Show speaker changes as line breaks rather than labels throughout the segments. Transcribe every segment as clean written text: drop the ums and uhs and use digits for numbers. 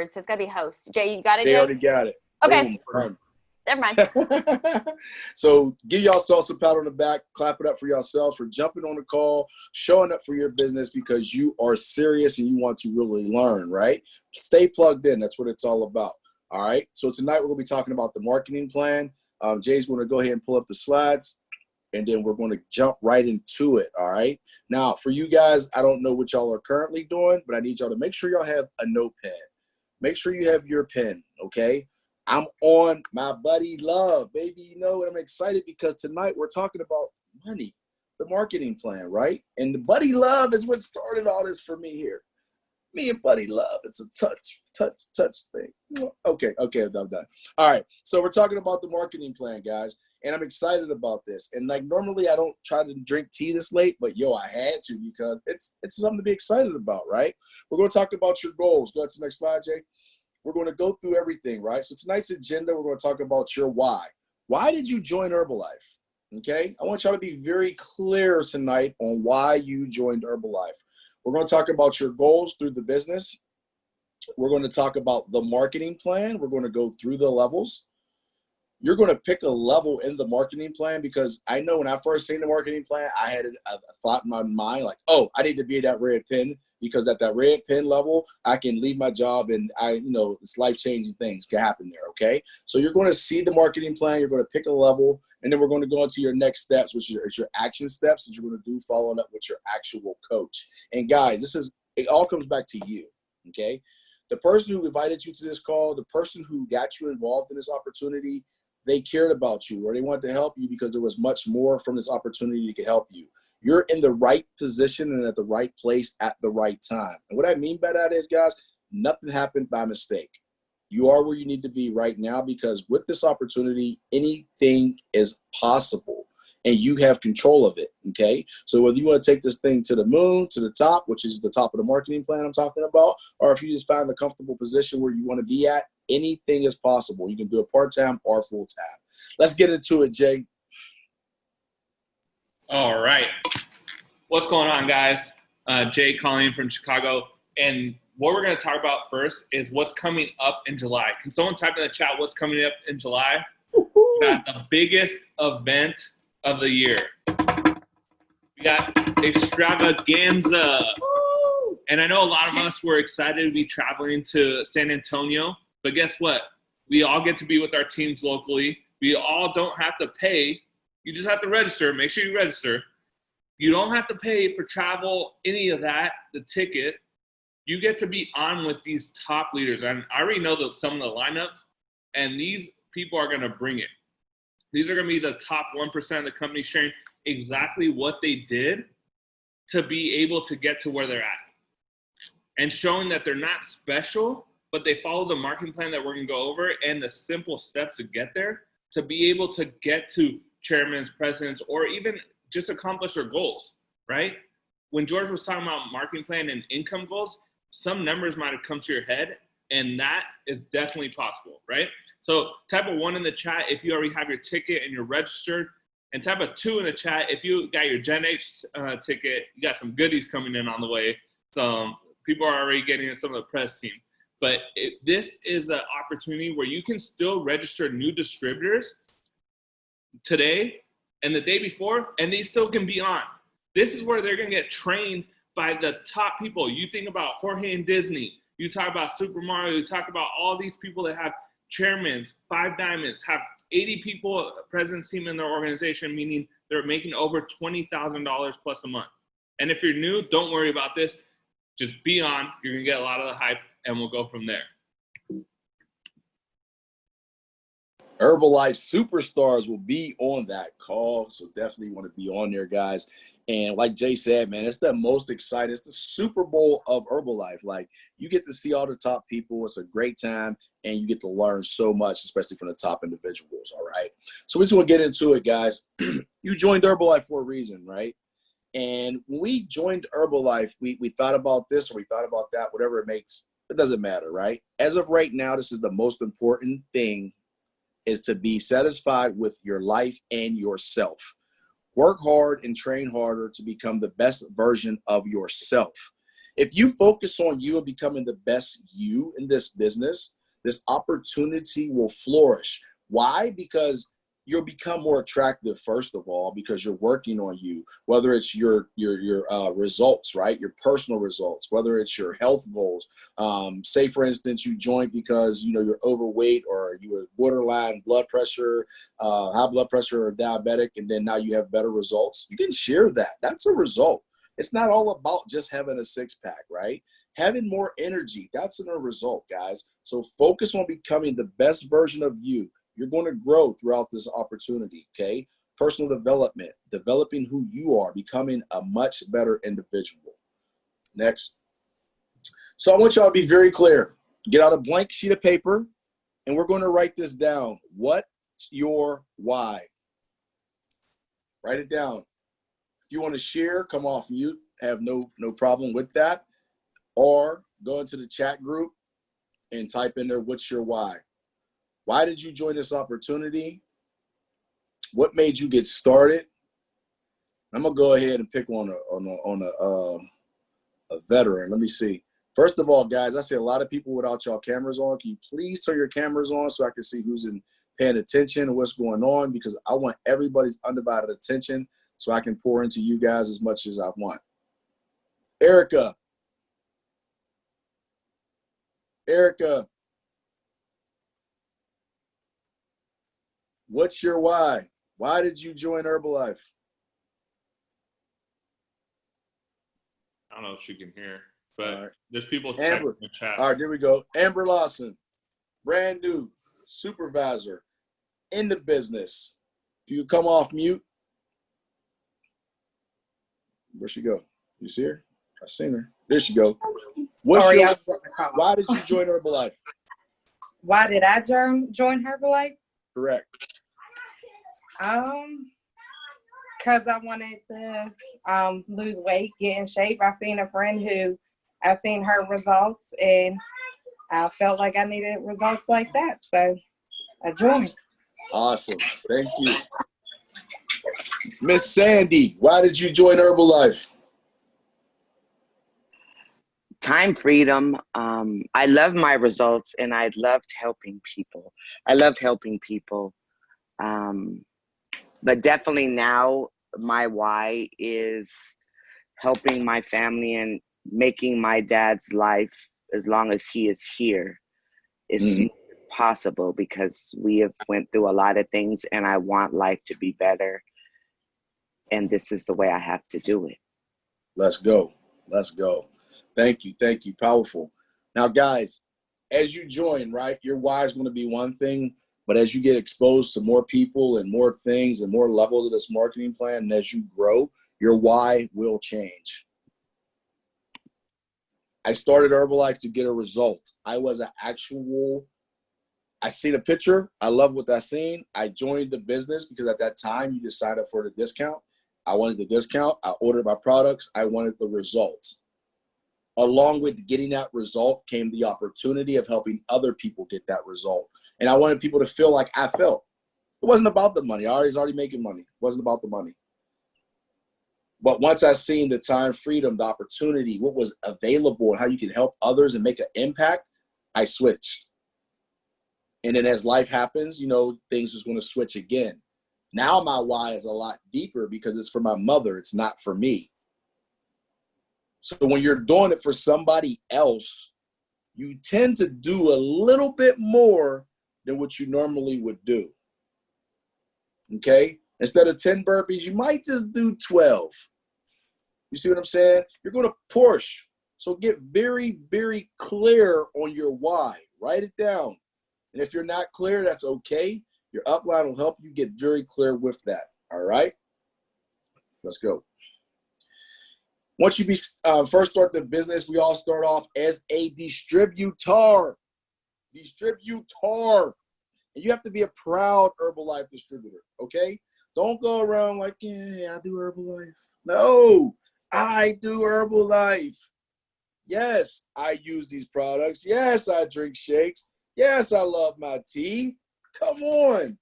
So it's got to be host. Jay, you got it,
They
Jay?
already got it.
Okay.
Boom.
Never mind.
So give yourselves a pat on the back, clap it up for yourselves for jumping on the call, showing up for your business because you are serious and you want to really learn, right? Stay plugged in. That's what it's all about. All right. So tonight we're going to be talking about the marketing plan. Jay's going to go ahead and pull up the slides, and then we're going to jump right into it. All right. Now, for you guys, I don't know what y'all are currently doing, but I need y'all to make sure y'all have a notepad. Make sure you have your pen, okay? I'm on my buddy Love, baby. You know what? I'm excited because tonight we're talking about money, the marketing plan, right? And the buddy Love is what started all this for me here. Me and buddy Love. It's a touch thing. Okay, I'm done. All right, so we're talking about the marketing plan, guys, and I'm excited about this. And like normally I don't try to drink tea this late, but yo, I had to because it's something to be excited about, right? We're going to talk about your goals. Go ahead to the next slide, Jay. We're going to go through everything, right? So tonight's agenda, we're going to talk about your why. Why did you join Herbalife? Okay, I want y'all to be very clear tonight on why you joined Herbalife. We're going to talk about your goals through the business. We're going to talk about the marketing plan. We're going to go through the levels. You're going to pick a level in the marketing plan because I know when I first seen the marketing plan, I had a thought in my mind like, oh, I need to be at that red pin because at that red pin level, I can leave my job and it's life-changing things can happen there, okay? So you're going to see the marketing plan. You're going to pick a level, and then we're going to go into your next steps, which is your action steps that you're going to do following up with your actual coach. And guys, it all comes back to you, okay? The person who invited you to this call, the person who got you involved in this opportunity, they cared about you or they wanted to help you because there was much more from this opportunity that could help you. You're in the right position and at the right place at the right time. And what I mean by that is, guys, nothing happened by mistake. You are where you need to be right now because with this opportunity, anything is possible and you have control of it, okay? So whether you want to take this thing to the moon, to the top, which is the top of the marketing plan I'm talking about, or if you just find a comfortable position where you want to be at, anything is possible. You can do it part-time or full-time. Let's get into it, Jay.
All right. What's going on, guys? Jay calling from Chicago. And what we're going to talk about first is what's coming up in July. Can someone type in the chat what's coming up in July? We got the biggest event of the year. We got Extravaganza. And I know a lot of us were excited to be traveling to San Antonio. But guess what? We all get to be with our teams locally. We all don't have to pay. You just have to register. Make sure you register. You don't have to pay for travel, any of that, the ticket. You get to be on with these top leaders. And I already know that some of the lineups, and these people are going to bring it. These are going to be the top 1% of the company sharing exactly what they did to be able to get to where they're at. And showing that they're not special, but they follow the marketing plan that we're going to go over and the simple steps to get there to be able to get to chairman's, presidents, or even just accomplish their goals, right? When George was talking about marketing plan and income goals, some numbers might have come to your head, and that is definitely possible, right? So type a 1 in the chat if you already have your ticket and you're registered, and type a 2 in the chat if you got your Gen H ticket. You got some goodies coming in on the way. So people are already getting in some of the press team. But this is an opportunity where you can still register new distributors today and the day before, and they still can be on. This is where they're going to get trained by the top people. You think about Jorge and Disney. You talk about Super Mario. You talk about all these people that have chairmans, 5 diamonds, have 80 people, president's team in their organization, meaning they're making over $20,000 plus a month. And if you're new, don't worry about this. Just be on. You're going to get a lot of the hype, and we'll go from there.
Herbalife superstars will be on that call, so definitely want to be on there, guys. And like Jay said, man, it's the most exciting. It's the Super Bowl of Herbalife. Like, you get to see all the top people. It's a great time, and you get to learn so much, especially from the top individuals, all right? So we just want to get into it, guys. You joined Herbalife for a reason, right? And when we joined Herbalife, we thought about this or we thought about that, whatever it makes. It doesn't matter, right? As of right now, this is the most important thing, is to be satisfied with your life and yourself. Work hard and train harder to become the best version of yourself. If you focus on you and becoming the best you in this business, this opportunity will flourish. Why? Because you'll become more attractive, first of all, because you're working on you, whether it's your results, right? Your personal results, whether it's your health goals. Say, for instance, you joined because, you're overweight or you were borderline blood pressure, high blood pressure or diabetic, and then now you have better results. You can share that. That's a result. It's not all about just having a six-pack, right? Having more energy, that's a result, guys. So focus on becoming the best version of you. You're going to grow throughout this opportunity, okay? Personal development, developing who you are, becoming a much better individual. Next. So I want y'all to be very clear. Get out a blank sheet of paper, and we're going to write this down. What's your why? Write it down. If you want to share, come off mute. Have no problem with that. Or go into the chat group and type in there, what's your why? Why did you join this opportunity? What made you get started? I'm gonna go ahead and pick on a veteran. Let me see. First of all, guys, I see a lot of people without y'all cameras on. Can you please turn your cameras on so I can see who's paying attention and what's going on? Because I want everybody's undivided attention so I can pour into you guys as much as I want. Erica. What's your why? Why did you join Herbalife?
I don't know if she can hear, but
right.
There's people typing in the chat.
All right, there we go. Amber Lawson, brand new supervisor in the business. If you come off mute. Where'd she go? You see her? I seen her. There she go. Why did you join Herbalife?
Why did I join Herbalife?
Correct.
Because I wanted to lose weight, get in shape. I seen a friend I seen her results, and I felt like I needed results like that, so I joined.
Awesome. Thank you. Miss Sandy, why did you join Herbalife?
Time freedom. I love my results, and I loved helping people. But definitely now my why is helping my family and making my dad's life, as long as he is here, as smooth as possible, because we have went through a lot of things and I want life to be better. And this is the way I have to do it.
Let's go. Thank you. Powerful. Now, guys, as you join, right, your why is going to be one thing, but as you get exposed to more people and more things and more levels of this marketing plan, and as you grow, your why will change. I started Herbalife to get a result. I seen a picture. I love what I seen. I joined the business because at that time you just signed up for the discount. I wanted the discount. I ordered my products. I wanted the results. Along with getting that result came the opportunity of helping other people get that result. And I wanted people to feel like I felt. It wasn't about the money. I was already making money. It wasn't about the money. But once I seen the time freedom, the opportunity, what was available and how you can help others and make an impact, I switched. And then as life happens, things is going to switch again. Now my why is a lot deeper because it's for my mother. It's not for me. So when you're doing it for somebody else, you tend to do a little bit more than what you normally would do. Okay? Instead of 10 burpees, you might just do 12. You see what I'm saying? You're going to push. So get very, very clear on your why. Write it down. And if you're not clear, that's okay. Your upline will help you get very clear with that. All right? Let's go. Once you first start the business, we all start off as a distributor. And you have to be a proud Herbalife distributor, okay? Don't go around like, yeah, I do Herbalife. No, I do Herbalife. Yes, I use these products. Yes, I drink shakes. Yes, I love my tea. Come on,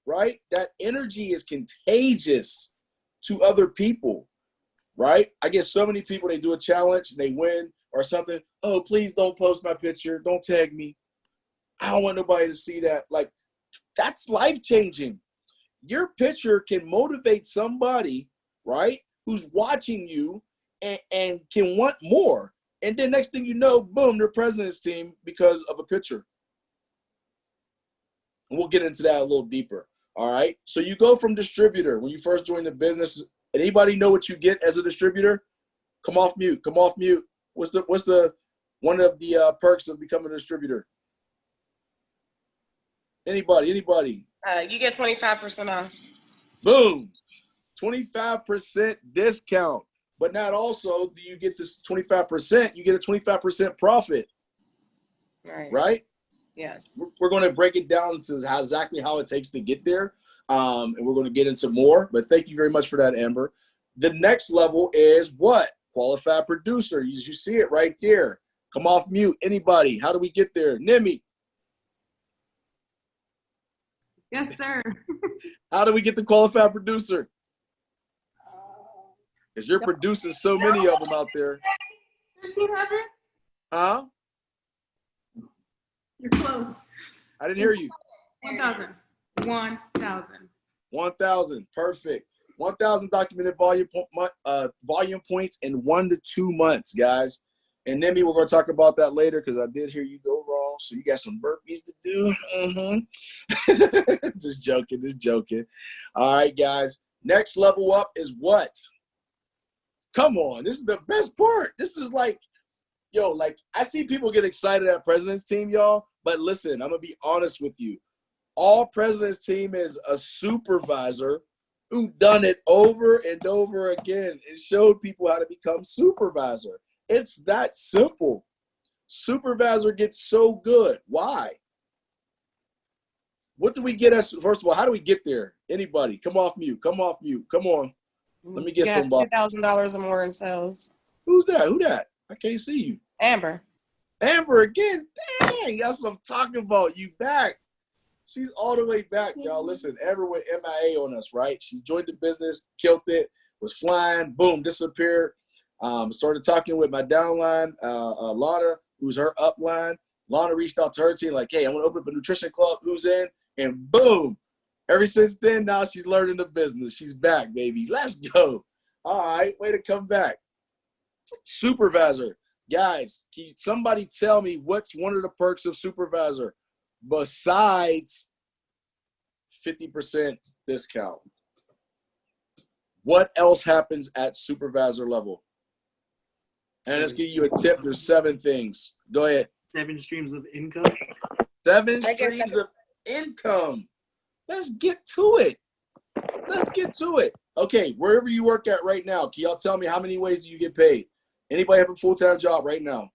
right? That energy is contagious to other people. right? I get so many people, they do a challenge and they win or something. Oh, please don't post my picture. Don't tag me. I don't want nobody to see that. Like, that's life-changing. Your picture can motivate somebody, right, who's watching you and can want more. And then next thing you know, boom, they're president's team because of a picture. And we'll get into that a little deeper. All right. So you go from distributor when you first join the business. Anybody know what you get as a distributor? Come off mute. Come off mute. What's the one of the perks of becoming a distributor? Anybody?
You get 25% off.
Boom. 25% discount. But not also do you get this 25%, you get a 25% profit. Right?
Yes.
We're going to break it down to exactly how it takes to get there. And we're going to get into more. But thank you very much for that, Amber. The next level is what? Qualified producer. You see it right there. Come off mute. Anybody? How do we get there? Nimi.
Yes, sir.
How do we get the qualified producer? Because you're producing so many of them out there.
1,500?
Huh?
You're close.
I didn't hear you.
1,000. 1,000.
1,000. Perfect. 1,000 documented volume points in 1 to 2 months, guys. And Nimi, we're going to talk about that later because I did hear you go wrong. So you got some burpees to do. Just joking. All right, guys. Next level up is what? Come on. This is the best part. This is like, yo, like I see people get excited at President's Team, y'all. But listen, I'm going to be honest with you. All President's Team is a supervisor who done it over and over again. It showed people how to become supervisor. It's that simple. Supervisor gets so good. Why? What do we get as, first of all, how do we get there? Anybody? Come off mute. Come on. Let me get somebody.
$2,000 or more in sales.
Who's that? Who that? I can't see you.
Amber.
Amber again. Dang, that's what I'm talking about. You back. She's all the way back, y'all. Listen, Amber went MIA on us, right? She joined the business, killed it, was flying, boom, disappeared. Started talking with my downline, Lana, who's her upline. Lana reached out to her team like, hey, I want to open up a nutrition club. Who's in? And boom. Ever since then, now she's learning the business. She's back, baby. Let's go. All right, way to come back. Supervisor. Guys, can somebody tell me what's one of the perks of supervisor besides 50% discount? What else happens at supervisor level? And let's give you a tip. There's 7 things. Go ahead.
7 streams of income.
7 streams of income. Let's get to it. Okay, wherever you work at right now, can y'all tell me how many ways do you get paid? Anybody have a full-time job right now?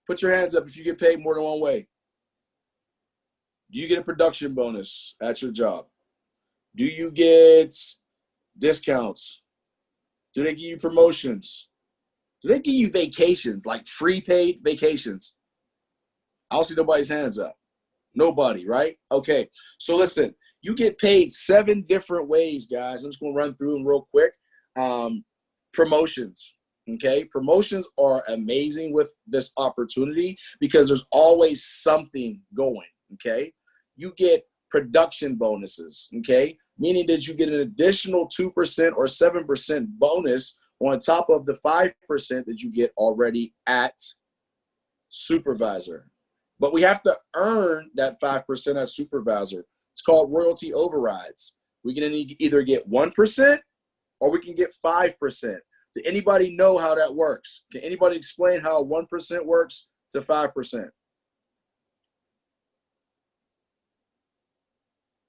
Put your hands up if you get paid more than one way. Do you get a production bonus at your job? Do you get discounts? Do they give you promotions? Do they give you vacations, like free paid vacations? I don't see nobody's hands up. Nobody, right? Okay, so listen, you get paid 7 different ways, guys. I'm just going to run through them real quick. Promotions, okay? Promotions are amazing with this opportunity because there's always something going, okay? You get production bonuses, okay? Meaning that you get an additional 2% or 7% bonus on top of the 5% that you get already at supervisor. But we have to earn that 5% at supervisor. It's called royalty overrides. We can either get 1% or we can get 5%. Does anybody know how that works? Can anybody explain how 1% works to 5%?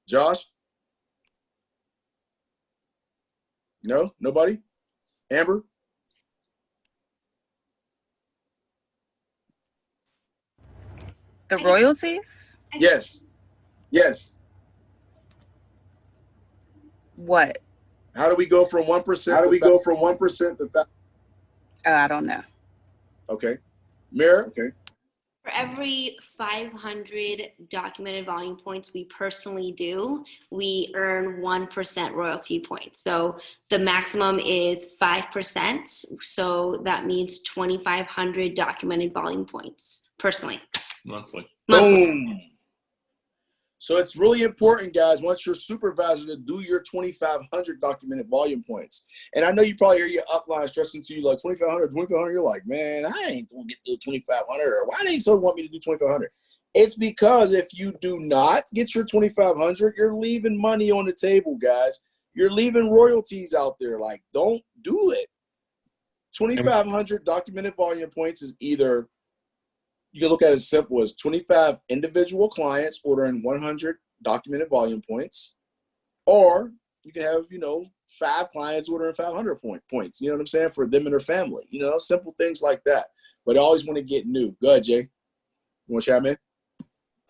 Josh? No? Nobody? Amber?
The royalties?
Yes.
What?
How do we go from 1%? How do we go from 1% to 5%?
I don't know.
Okay. Mira? Okay.
For every 500 documented volume points we personally do, we earn 1% royalty points. So the maximum is 5%. So that means 2,500 documented volume points personally.
Monthly.
Boom. So it's really important, guys, once you're supervisor, to do your 2,500 documented volume points. And I know you probably hear your upline stressing to you like 2,500, 2,500. You're like, man, I ain't going to get to 2,500. Or why they so want me to do 2,500? It's because if you do not get your 2,500, you're leaving money on the table, guys. You're leaving royalties out there. Like, don't do it. 2,500 documented volume points is either, you can look at it as simple as 25 individual clients ordering 100 documented volume points, or you can have, 5 clients ordering 500 points, you know what I'm saying, for them and their family, simple things like that. But I always want to get new. Go ahead, Jay. You want to chime in?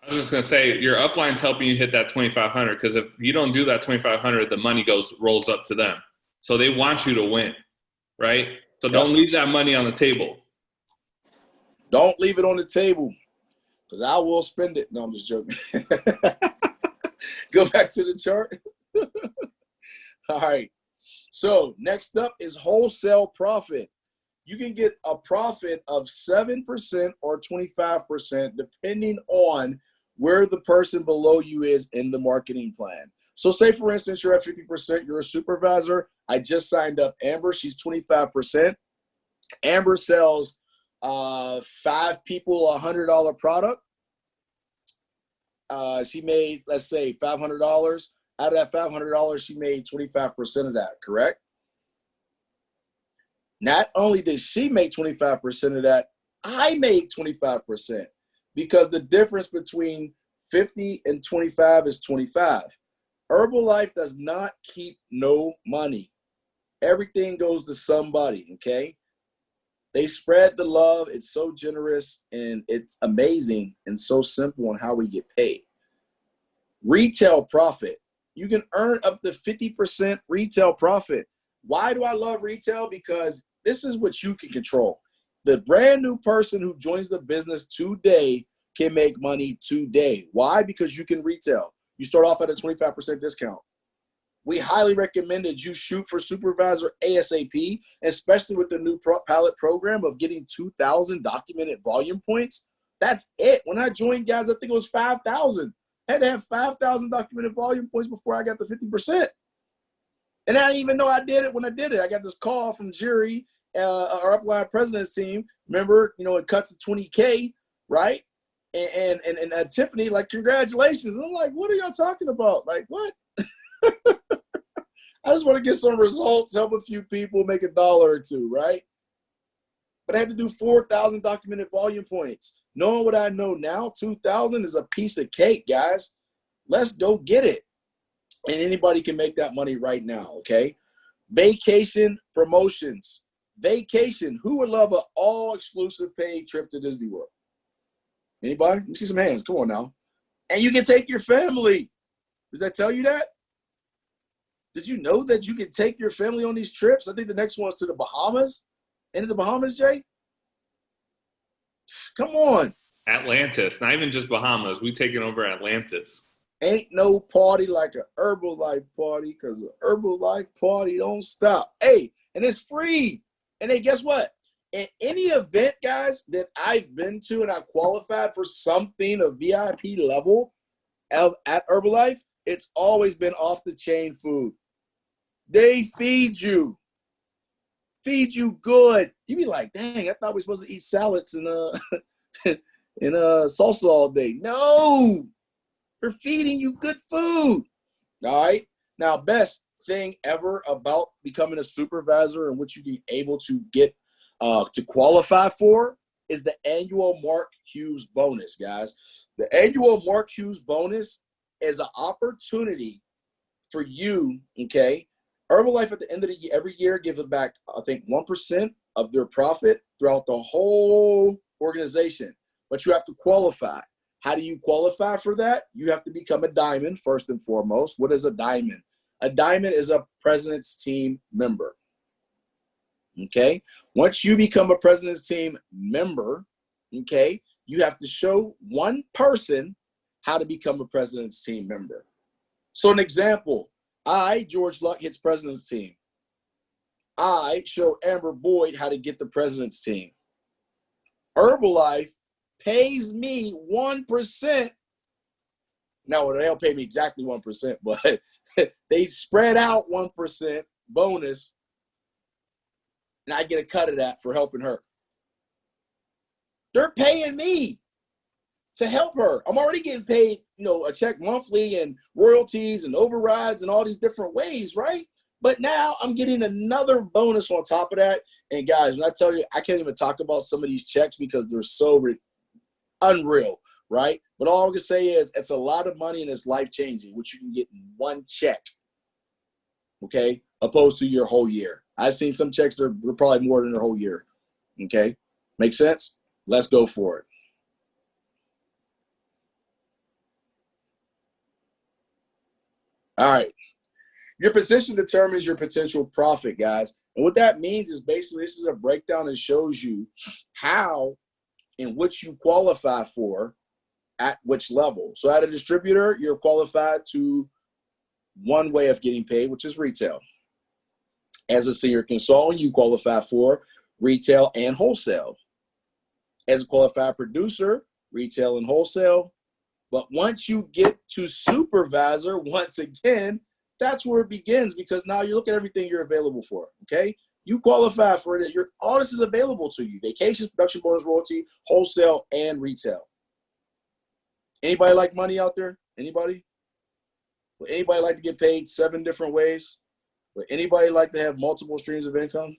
I was just going to say, your upline's helping you hit that 2,500, because if you don't do that 2,500, the money rolls up to them. So they want you to win, right? So don't leave that money on the table.
Don't leave it on the table, because I will spend it. No, I'm just joking. Go back to the chart. All right. So next up is wholesale profit. You can get a profit of 7% or 25%, depending on where the person below you is in the marketing plan. So say, for instance, you're at 50%, you're a supervisor. I just signed up Amber. She's 25%. Amber sells 5 people $100 product. She made, let's say, $500. Out of that $500, she made 25% of that, correct? Not only did she make 25% of that, I made 25%, because the difference between 50 and 25 is 25. Herbalife does not keep no money. Everything goes to somebody, okay? They spread the love. It's so generous, and it's amazing and so simple on how we get paid. Retail profit. You can earn up to 50% retail profit. Why do I love retail? Because this is what you can control. The brand new person who joins the business today can make money today. Why? Because you can retail. You start off at a 25% discount. We highly recommend that you shoot for supervisor ASAP, especially with the new pilot program of getting 2,000 documented volume points. That's it. When I joined, guys, I think it was 5,000. I had to have 5,000 documented volume points before I got the 50%. And I didn't even know I did it when I did it. I got this call from Jerry, our upline president's team. Remember, it cuts to 20K, right? And Tiffany, like, congratulations. And I'm like, what are y'all talking about? Like, what? I just want to get some results, help a few people, make $1 or $2, right? But I had to do 4,000 documented volume points. Knowing what I know now, 2,000 is a piece of cake, guys. Let's go get it. And anybody can make that money right now, okay? Vacation promotions. Vacation. Who would love an all-exclusive paid trip to Disney World? Anybody? Let me see some hands. Come on now. And you can take your family. Did I tell you that? Did you know that you can take your family on these trips? I think the next one's to the Bahamas. Into the Bahamas, Jay? Come on.
Atlantis, not even just Bahamas. We taking over Atlantis.
Ain't no party like an Herbalife party, because an Herbalife party don't stop. Hey, and it's free. And hey, guess what? In any event, guys, that I've been to and I qualified for something of VIP level at Herbalife, it's always been off-the-chain food. They feed you. Feed you good. You be like, dang, I thought we were supposed to eat salads and salsa all day. No, they're feeding you good food. All right. Now, best thing ever about becoming a supervisor and what you be able to get to qualify for is the annual Mark Hughes bonus, guys. The annual Mark Hughes bonus is an opportunity for you, okay? Herbalife at the end of the year, every year, gives back, I think, 1% of their profit throughout the whole organization. But you have to qualify. How do you qualify for that? You have to become a diamond, first and foremost. What is a diamond? A diamond is a president's team member. Okay? Once you become a president's team member, okay, you have to show one person how to become a President's Team member. So an example, I, George Luck, hits President's Team. I show Amber Boyd how to get the President's Team. Herbalife pays me 1%. No, they don't pay me exactly 1%, but they spread out 1% bonus, and I get a cut of that for helping her. They're paying me to help her. I'm already getting paid, a check monthly and royalties and overrides and all these different ways, right? But now I'm getting another bonus on top of that. And guys, when I tell you, I can't even talk about some of these checks because they're so unreal, right? But all I can say is it's a lot of money and it's life-changing, which you can get in one check, okay, opposed to your whole year. I've seen some checks that are probably more than their whole year, okay? Make sense? Let's go for it. All right. Your position determines your potential profit, guys. And what that means is basically this is a breakdown that shows you how and which you qualify for at which level. So at a distributor, you're qualified to one way of getting paid, which is retail. As a senior consultant, you qualify for retail and wholesale. As a qualified producer, retail and wholesale. But once you get to supervisor, once again, that's where it begins because now you look at everything you're available for, okay? You qualify for it. All this is available to you. Vacations, production bonus, royalty, wholesale, and retail. Anybody like money out there? Anybody? Would anybody like to get paid 7 different ways? Would anybody like to have multiple streams of income?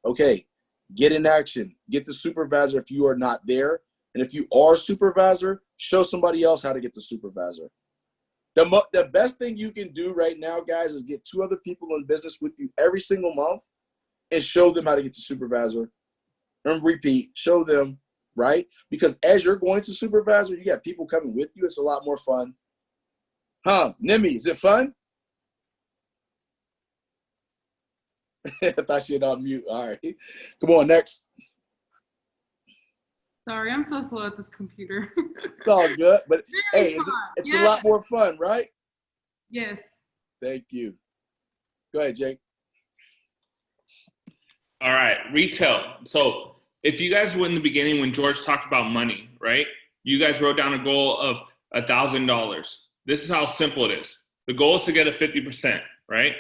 Okay, get in action. Get the supervisor if you are not there. And if you are a supervisor, show somebody else how to get the supervisor. The best thing you can do right now, guys, is get 2 other people in business with you every single month and show them how to get to supervisor. And repeat, show them, right? Because as you're going to supervisor, you got people coming with you. It's a lot more fun. Huh, Nimi, is it fun? I thought she had on mute. All right. Come on, next.
Sorry, I'm so slow at this computer.
It's all good, but
Very
hey,
fun.
it's
Yes.
a lot more fun, right?
Yes.
Thank you. Go ahead, Jake.
All right, retail. So if you guys were in the beginning when George talked about money, right? You guys wrote down a goal of $1,000. This is how simple it is. The goal is to get a 50%, right?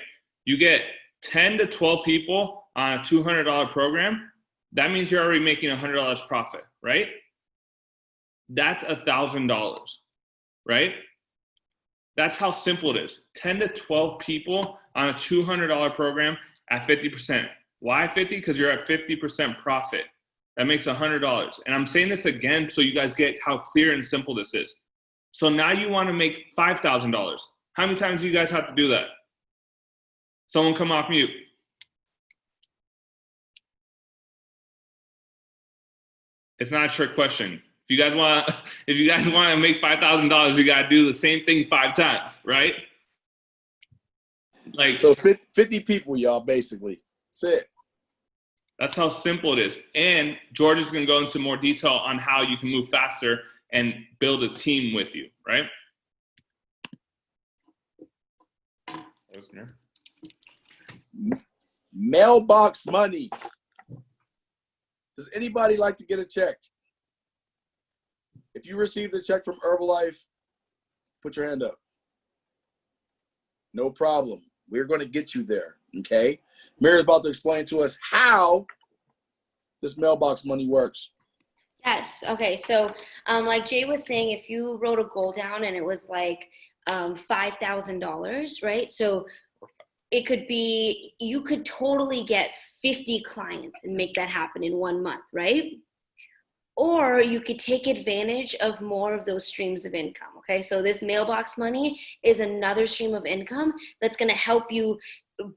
You get 10 to 12 people on a $200 program. That means you're already making $100 profit, right? That's $1,000, right? That's how simple it is. 10 to 12 people on a $200 program at 50%. Why 50? Because you're at 50% profit. That makes $100. And I'm saying this again so you guys get how clear and simple this is. So now you want to make $5,000. How many times do you guys have to do that? Someone come off mute. It's not a trick question. If you guys want to make $5,000, you got to do the same thing 5 times, right? Like,
So 50 people, y'all, basically. That's it.
that's how simple it is. And George is going to go into more detail on how you can move faster and build a team with you, right?
Mailbox money. Does anybody like to get a check? If you received a check from Herbalife, put your hand up. No problem. We're going to get you there, okay? Mary's about to explain to us how this mailbox money works.
Yes. Okay. So, like Jay was saying, if you wrote a goal down and it was like $5,000, right? So it could be, you could totally get 50 clients and make that happen in 1 month, right? Or you could take advantage of more of those streams of income. Okay. So this mailbox money is another stream of income that's going to help you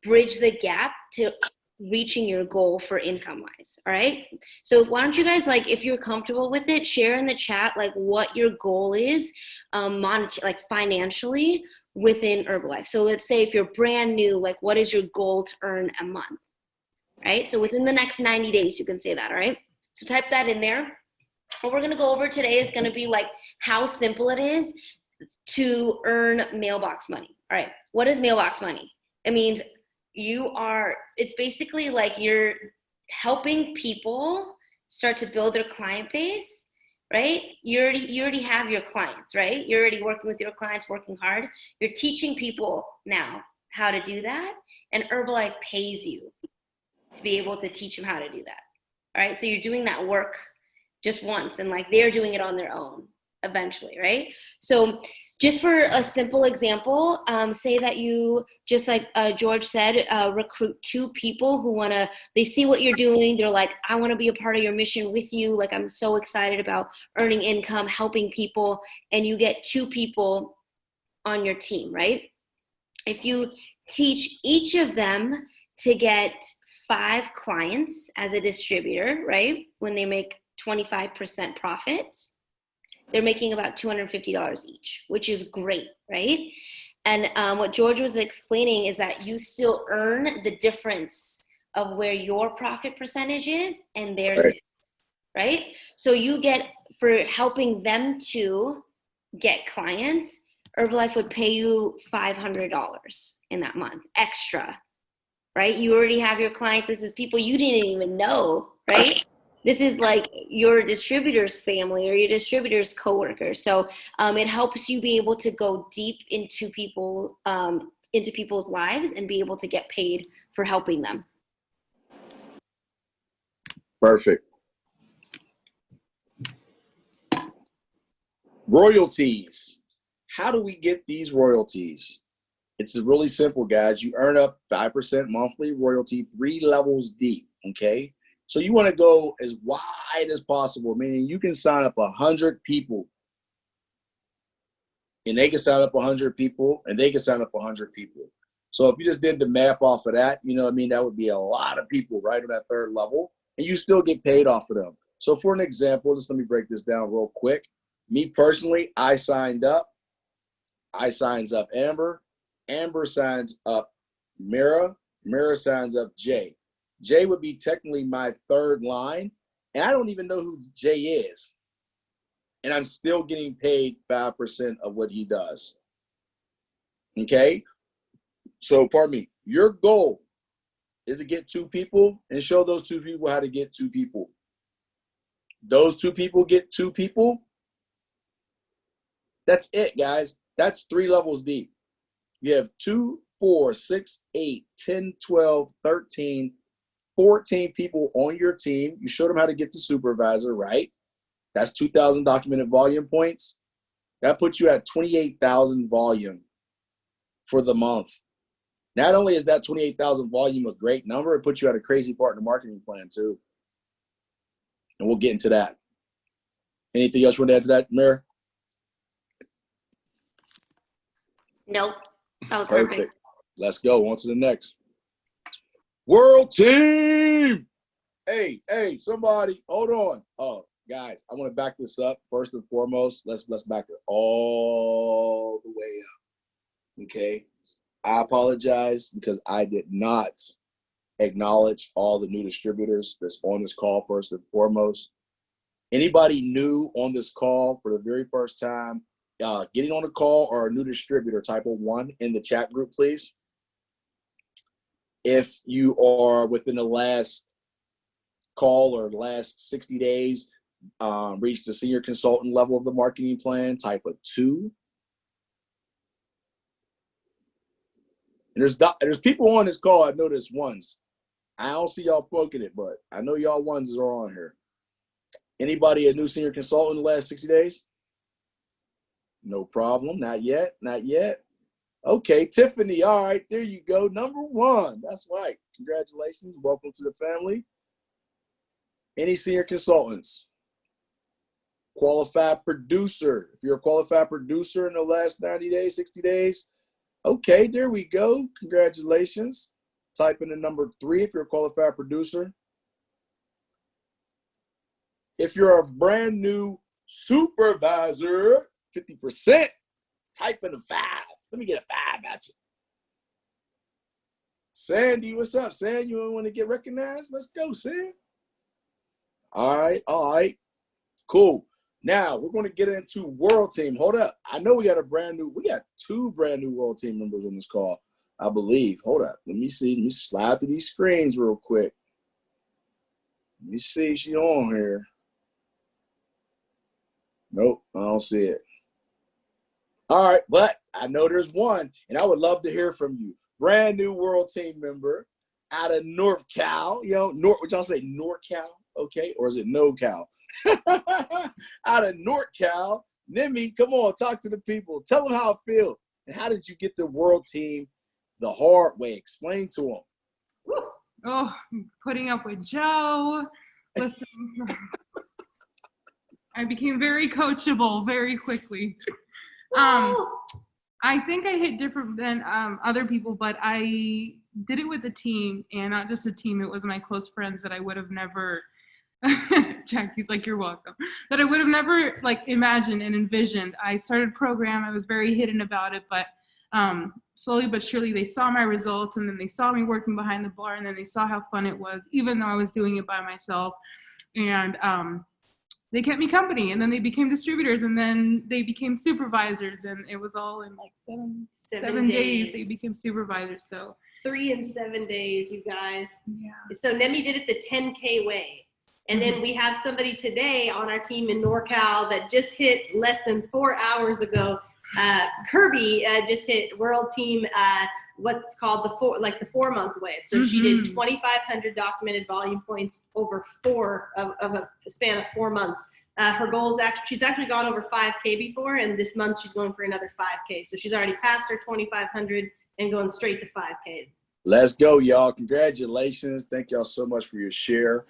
bridge the gap to reaching your goal for income wise. All right. So why don't you guys, like, if you're comfortable with it, share in the chat, like what your goal is, like financially within Herbalife. So let's say if you're brand new, like what is your goal to earn a month? Right. So within the next 90 days, you can say that. All right. So type that in there. What we're going to go over today is going to be like how simple it is to earn mailbox money. All right. What is mailbox money? It means it's basically like you're helping people start to build their client base, right? You already have your clients, right? You're already working with your clients, working hard. You're teaching people now how to do that, and Herbalife pays you to be able to teach them how to do that. All right. So you're doing that work just once, and like they're doing it on their own eventually, right? So just for a simple example, say that you, just like George said, recruit 2 people who they see what you're doing. They're like, I want to be a part of your mission with you. Like, I'm so excited about earning income, helping people. And you get 2 people on your team, right? If you teach each of them to get 5 clients as a distributor, right? When they make 25% profit, they're making about $250 each, which is great, right? And what George was explaining is that you still earn the difference of where your profit percentage is and theirs is, right? So you get, for helping them to get clients, Herbalife would pay you $500 in that month extra, right? You already have your clients. This is people you didn't even know, right? This is like your distributor's family or your distributor's coworker. So it helps you be able to go deep into people's lives and be able to get paid for helping them.
Perfect. Royalties. How do we get these royalties? It's really simple, guys. You earn up 5% monthly royalty, 3 levels deep, okay? So you want to go as wide as possible, meaning you can sign up 100 people, and they can sign up 100 people, and they can sign up 100 people. So if you just did the math off of that, you know what I mean, that would be a lot of people right on that 3rd level, and you still get paid off of them. So for an example, just let me break this down real quick. Me personally, I signed up. I signs up Amber. Amber signs up Mira. Mira signs up Jay. Jay would be technically my 3rd line, and I don't even know who Jay is. And I'm still getting paid 5% of what he does. Okay? So, pardon me, your goal is to get 2 people and show those 2 people how to get 2 people. Those 2 people get 2 people. That's it, guys. That's 3 levels deep. You have 2, 4, 6, 8, 10, 12, 13, 14 people on your team. You show them how to get the supervisor, right? That's 2,000 documented volume points. That puts you at 28,000 volume for the month. Not only is that 28,000 volume a great number, it puts you at a crazy partner marketing plan too. And we'll get into that. Anything else you want to add to that, Mary?
Nope. That was
Perfect.
perfect.
Let's go on to the next. World team. Hey, somebody, hold on. Oh, guys, I want to back this up. First and foremost, let's back it all the way up. Okay. I apologize because I did not acknowledge all the new distributors that's on this call first and foremost. Anybody new on this call for the very first time, getting on the call or a new distributor, type of 1 in the chat group, please. If you are within the last call or the last 60 days, reached the senior consultant level of the marketing plan, type of 2. And there's people on this call, I know there's ones. I don't see y'all poking it, but I know y'all ones are on here. Anybody a new senior consultant in the last 60 days? No problem. Not yet. Okay, Tiffany. All right, there you go. Number 1. That's right. Congratulations. Welcome to the family. Any senior consultants? Qualified producer. If you're a qualified producer in the last 90 days, 60 days, okay, there we go. Congratulations. Type in the number 3 if you're a qualified producer. If you're a brand new supervisor, 50%, type in a 5. Let me get a 5 at you. Sandy, what's up, Sandy? You want to get recognized? Let's go, Sandy. All right. Cool. Now we're going to get into World Team. Hold up. I know we got two brand new World Team members on this call, I believe. Hold up. Let me see. Let me slide through these screens real quick. Let me see if she's on here. Nope, I don't see it. All right, but I know there's one, and I would love to hear from you. Brand new World Team member out of North Cal. Would y'all say North Cal? Okay, or is it No Cal? Out of North Cal. Nimi, come on, talk to the people. Tell them how it feels. And how did you get the World Team the hard way? Explain to them.
Oh, putting up with Joe. Listen, I became very coachable very quickly. I think I hit different than other people, but I did it with a team, and not just a team. It was my close friends that I would have never. Jackie's like, you're welcome. That I would have never imagined and envisioned. I started a program. I was very hidden about it, but slowly but surely they saw my results, and then they saw me working behind the bar, and then they saw how fun it was, even though I was doing it by myself. And they kept me company, and then they became distributors, and then they became supervisors, and it was all in seven days they became supervisors. So
3 and 7 days, you guys.
yeah.
So Nemi did it the 10K way. And then we have somebody today on our team in NorCal that just hit less than 4 hours ago. Kirby just hit World Team, what's called the 4-month way. So she did 2,500 documented volume points over a span of 4 months. Her goal is she's actually gone over 5K before, and this month she's going for another 5K. So she's already passed her 2,500 and going straight to 5K.
Let's go, y'all. Congratulations. Thank y'all so much for your share.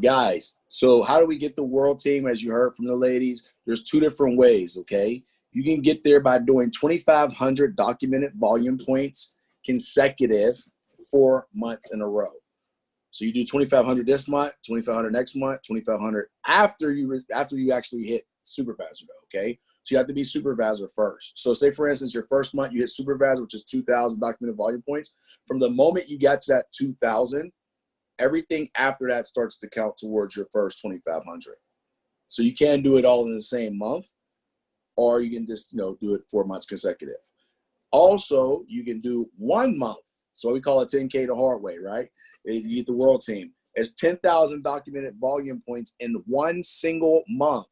Guys, so how do we get the World Team? As you heard from the ladies, there's 2 different ways, okay? You can get there by doing 2,500 documented volume points consecutive 4 months in a row. So you do 2,500 this month, 2,500 next month, 2,500 after you actually hit supervisor, okay? So you have to be supervisor first. So say, for instance, your first month you hit supervisor, which is 2,000 documented volume points. From the moment you got to that 2,000, everything after that starts to count towards your first 2,500. So you can do it all in the same month, or you can just do it 4 months consecutive. Also, you can do 1 month. So we call it 10K the hard way, right? You get the World Team. It's 10,000 documented volume points in one single month.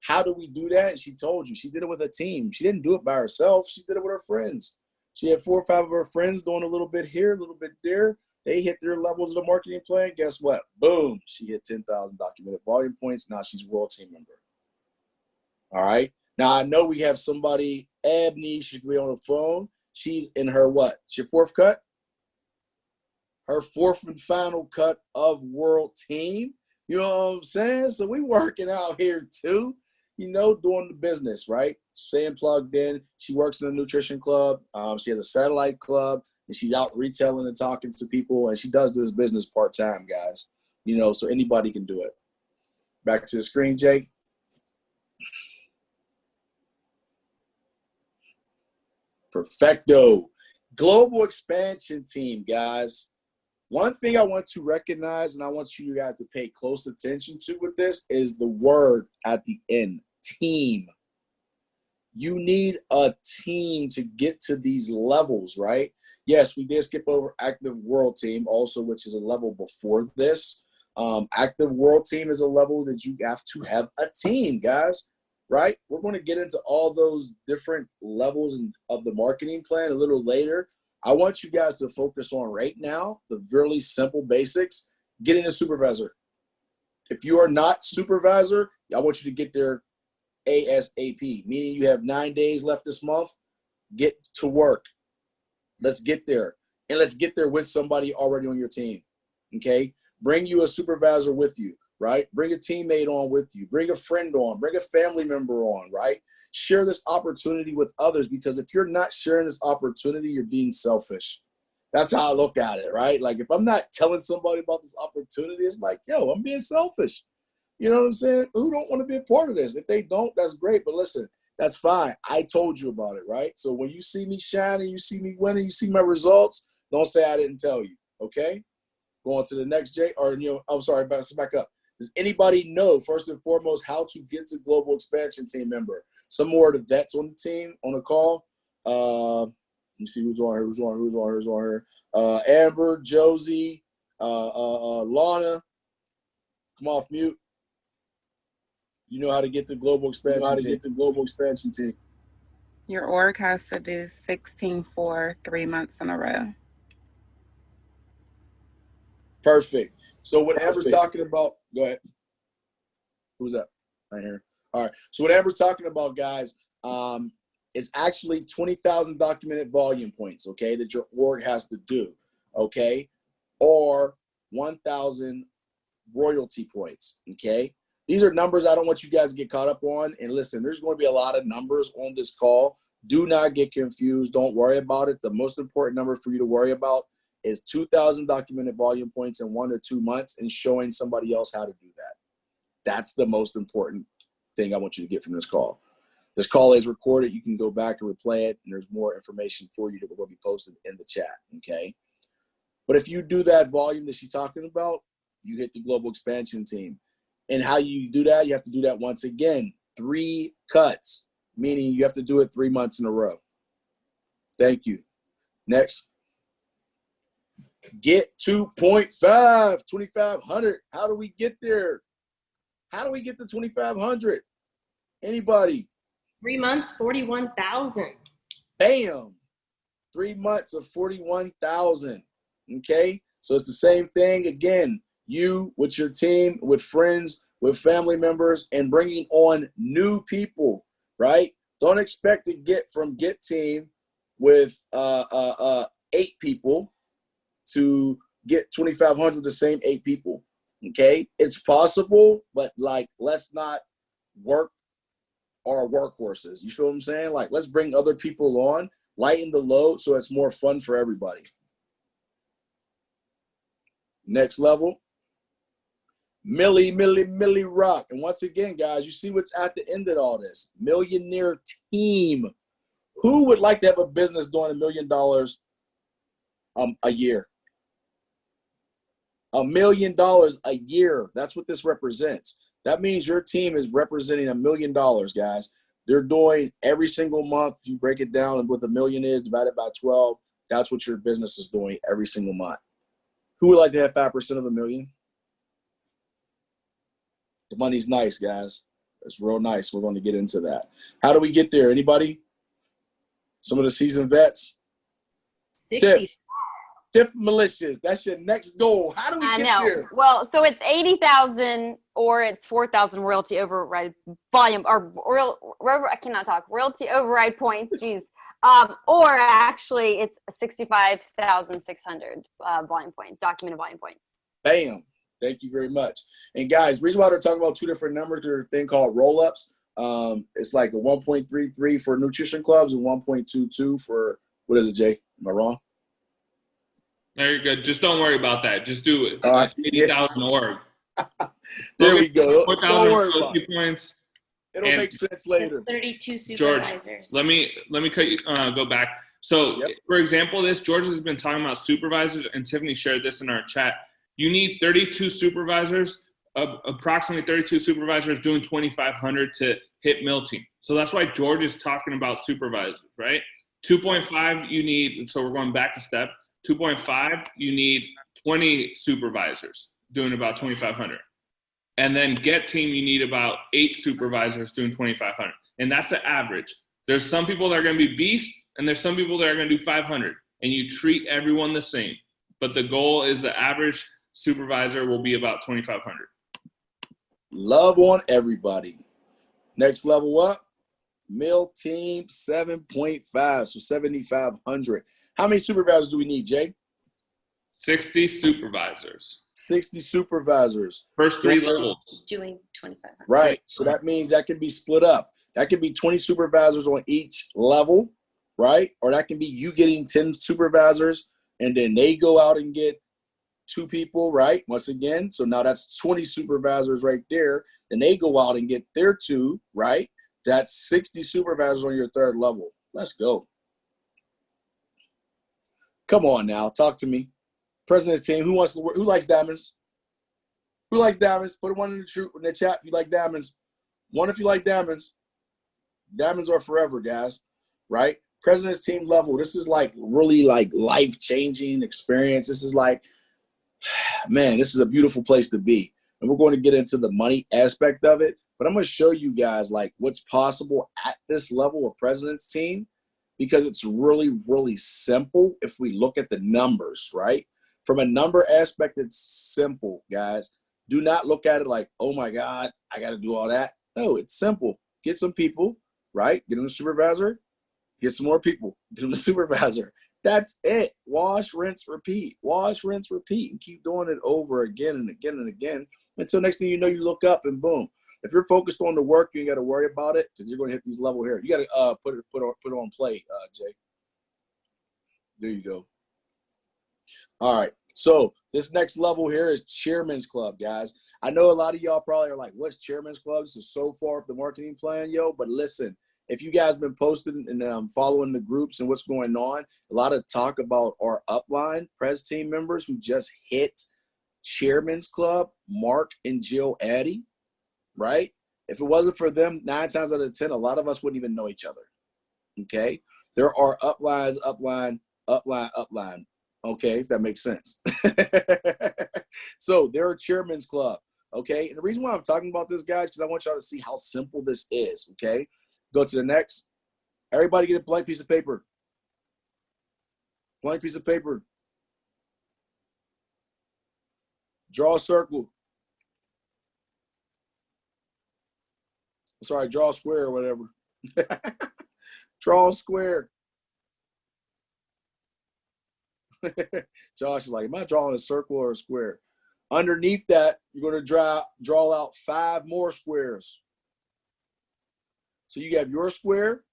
How do we do that? She told you. She did it with a team. She didn't do it by herself. She did it with her friends. She had 4 or 5 of her friends doing a little bit here, a little bit there. They hit their levels of the marketing plan. Guess what? Boom. She hit 10,000 documented volume points. Now she's World Team member. All right. Now I know we have somebody, Ebony, she could be on the phone. She's in her what? It's your 4th cut? Her 4th and final cut of World Team. You know what I'm saying? So we working out here too, doing the business, right? Staying plugged in. She works in a nutrition club. She has a satellite club, and she's out retailing and talking to people, and she does this business part-time, guys. So anybody can do it. Back to the screen, Jake. Perfecto. Global expansion team, guys. One thing I want to recognize, and I want you guys to pay close attention to with this, is the word at the end, team. You need a team to get to these levels, right? Yes, we did skip over Active World Team also, which is a level before this. Active World Team is a level that you have to have a team, guys, right? We're going to get into all those different levels of the marketing plan a little later. I want you guys to focus on right now the really simple basics. Getting a supervisor. If you are not supervisor, I want you to get there ASAP, meaning you have 9 days left this month. Get to work. Let's get there. And let's get there with somebody already on your team, okay? Bring you a supervisor with you, right? Bring a teammate on with you. Bring a friend on. Bring a family member on, right? Share this opportunity with others, because if you're not sharing this opportunity, you're being selfish. That's how I look at it, right? Like if I'm not telling somebody about this opportunity, it's like, yo, I'm being selfish. You know what I'm saying? Who don't want to be a part of this? If they don't, that's great. But listen, that's fine. I told you about it, right? So when you see me shining, you see me winning, you see my results, don't say I didn't tell you, okay? Going to the next, Jay, or, I'm sorry, back up. Does anybody know, first and foremost, how to get to global expansion team member? Some more of the vets on the team on the call. Let me see who's on here. Amber, Josie, Lana. Come off mute. You know how to get the global expansion team.
Your org has to do 16 for 3 months in a row.
Perfect. So what Amber's talking about, go ahead. Who's that? Right here. All right. So what Amber's talking about, guys, is actually 20,000 documented volume points, okay, that your org has to do, okay, or 1,000 royalty points, okay? These are numbers I don't want you guys to get caught up on. And listen, there's going to be a lot of numbers on this call. Do not get confused. Don't worry about it. The most important number for you to worry about is 2,000 documented volume points in 1 to 2 months and showing somebody else how to do that. That's the most important thing I want you to get from this call. This call is recorded. You can go back and replay it, and there's more information for you that will be posted in the chat, okay? But if you do that volume that she's talking about, you hit the global expansion team. And how you do that, you have to do that once again, 3 cuts, meaning you have to do it 3 months in a row. Thank you. Next. Get 2.5, 2,500. How do we get there? How do we get to 2,500? Anybody?
3 months, 41,000.
Bam. 3 months of 41,000. Okay? So it's the same thing. Again, you with your team, with friends, with family members, and bringing on new people, right? Don't expect to get from Get Team with 8 people to get 2,500 the same 8 people, okay? It's possible, but, like, let's not work our workhorses. You feel what I'm saying? Like, let's bring other people on, lighten the load so it's more fun for everybody. Next level. Millie Rock. And once again, guys, you see what's at the end of all this. Millionaire team. Who would like to have a business doing $1 million a year? $1 million a year. That's what this represents. That means your team is representing $1 million, guys. They're doing every single month. If you break it down and what $1 million is divided by 12, that's what your business is doing every single month. Who would like to have 5% of $1 million? The money's nice, guys. It's real nice. We're going to get into that. How do we get there? Anybody? Some of the seasoned vets?
60.
Tiff Malicious. That's your next goal. How do we
I
get
know.
there?
Well, so it's 80,000 or it's 4,000 royalty override volume or I cannot talk. Royalty override points. Geez. Or actually it's 65,600 volume points, documented volume points.
Bam. Thank you very much. And guys, the reason why they're talking about 2 different numbers, there's a thing called roll-ups. It's like a 1.33 for nutrition clubs and 1.22 for, what is it, Jay? Am I wrong?
No, you're good. Just don't worry about that. Just do it.
All right.
80,000 org.
There we go.
4,000
Don't worry about
royalty
it.
points.
It'll
And-
make sense later.
32
George,
supervisors.
let me cut you, go back. So,
Yep.
for example, George has been talking about supervisors, and Tiffany shared this in our chat. You need 32 supervisors, approximately 32 supervisors doing 2,500 to hit mill team. So that's why George is talking about supervisors, right? 2.5 you need, so we're going back a step. 2.5 you need 20 supervisors doing about 2,500. And then Get Team you need about 8 supervisors doing 2,500. And that's the average. There's some people that are going to be beasts, and there's some people that are going to do 500. And you treat everyone the same. But the goal is the average supervisor will be about 2,500.
Love on everybody. Next level up, mill team 7.5, so 7,500. How many supervisors do we need, Jay?
60 supervisors.
60 supervisors.
First 3 levels.
Doing 2,500.
Right. So that means that can be split up. That can be 20 supervisors on each level, right? Or that can be you getting 10 supervisors, and then they go out and get 2 people, right? Once again, so now that's 20 supervisors right there. Then they go out and get their 2, right? That's 60 supervisors on your 3rd level. Let's go. Come on now, talk to me. President's team, who likes diamonds? Who likes diamonds? Put one in the chat if you like diamonds. One if you like diamonds. Diamonds are forever, guys. Right? President's team level. This is like really like life-changing experience. This is like, man, this is a beautiful place to be. And we're going to get into the money aspect of it. But I'm going to show you guys like what's possible at this level of President's team, because it's really, really simple if we look at the numbers, right? From a number aspect, it's simple, guys. Do not look at it like, oh my God, I got to do all that. No, it's simple. Get some people, right? Get them a supervisor. Get some more people. Get them a supervisor. That's it. Wash, rinse, repeat. Wash, rinse, repeat. And keep doing it over again and again and again until next thing you know, you look up and boom. If you're focused on the work, you ain't got to worry about it because you're going to hit these level here. You got to put on play, Jay. There you go. All right. So this next level here is Chairman's Club, guys. I know a lot of y'all probably are like, what's Chairman's Club? This is so far up the marketing plan, yo. But listen, if you guys been posting and following the groups and what's going on, a lot of talk about our upline Pres team members who just hit Chairman's Club, Mark and Jill Addy, right? If it wasn't for them, 9 times out of 10, a lot of us wouldn't even know each other, okay? There are uplines, upline, okay, if that makes sense. So there are Chairman's Club, okay? And the reason why I'm talking about this, guys, because I want y'all to see how simple this is, okay? Go to the next. Everybody get a blank piece of paper. Blank piece of paper. Draw a circle. Sorry, draw a square or whatever. Draw a square. Josh is like, am I drawing a circle or a square? Underneath that, you're going to draw out 5 more squares. So you have your square,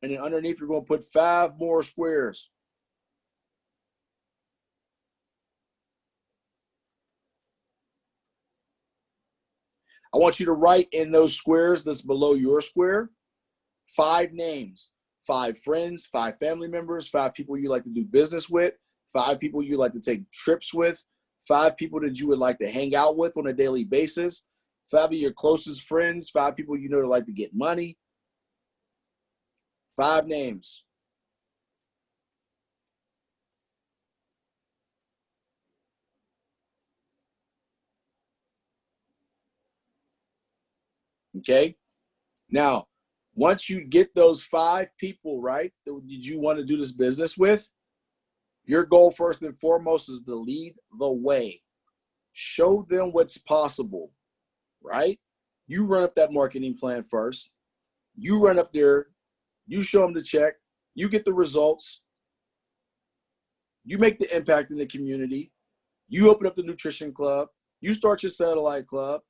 and then underneath you're going to put 5 more squares. I want you to write in those squares that's below your square 5 names, 5 friends, 5 family members, 5 people you like to do business with, 5 people you like to take trips with, 5 people that you would like to hang out with on a daily basis, 5 of your closest friends, 5 people you know that like to get money. 5 names. Okay. Now, once you get those 5 people, right, that did you want to do this business with, your goal first and foremost is to lead the way. Show them what's possible, right? You run up that marketing plan first. You run up there. You show them the check. You get the results. You make the impact in the community. You open up the nutrition club. You start your satellite club.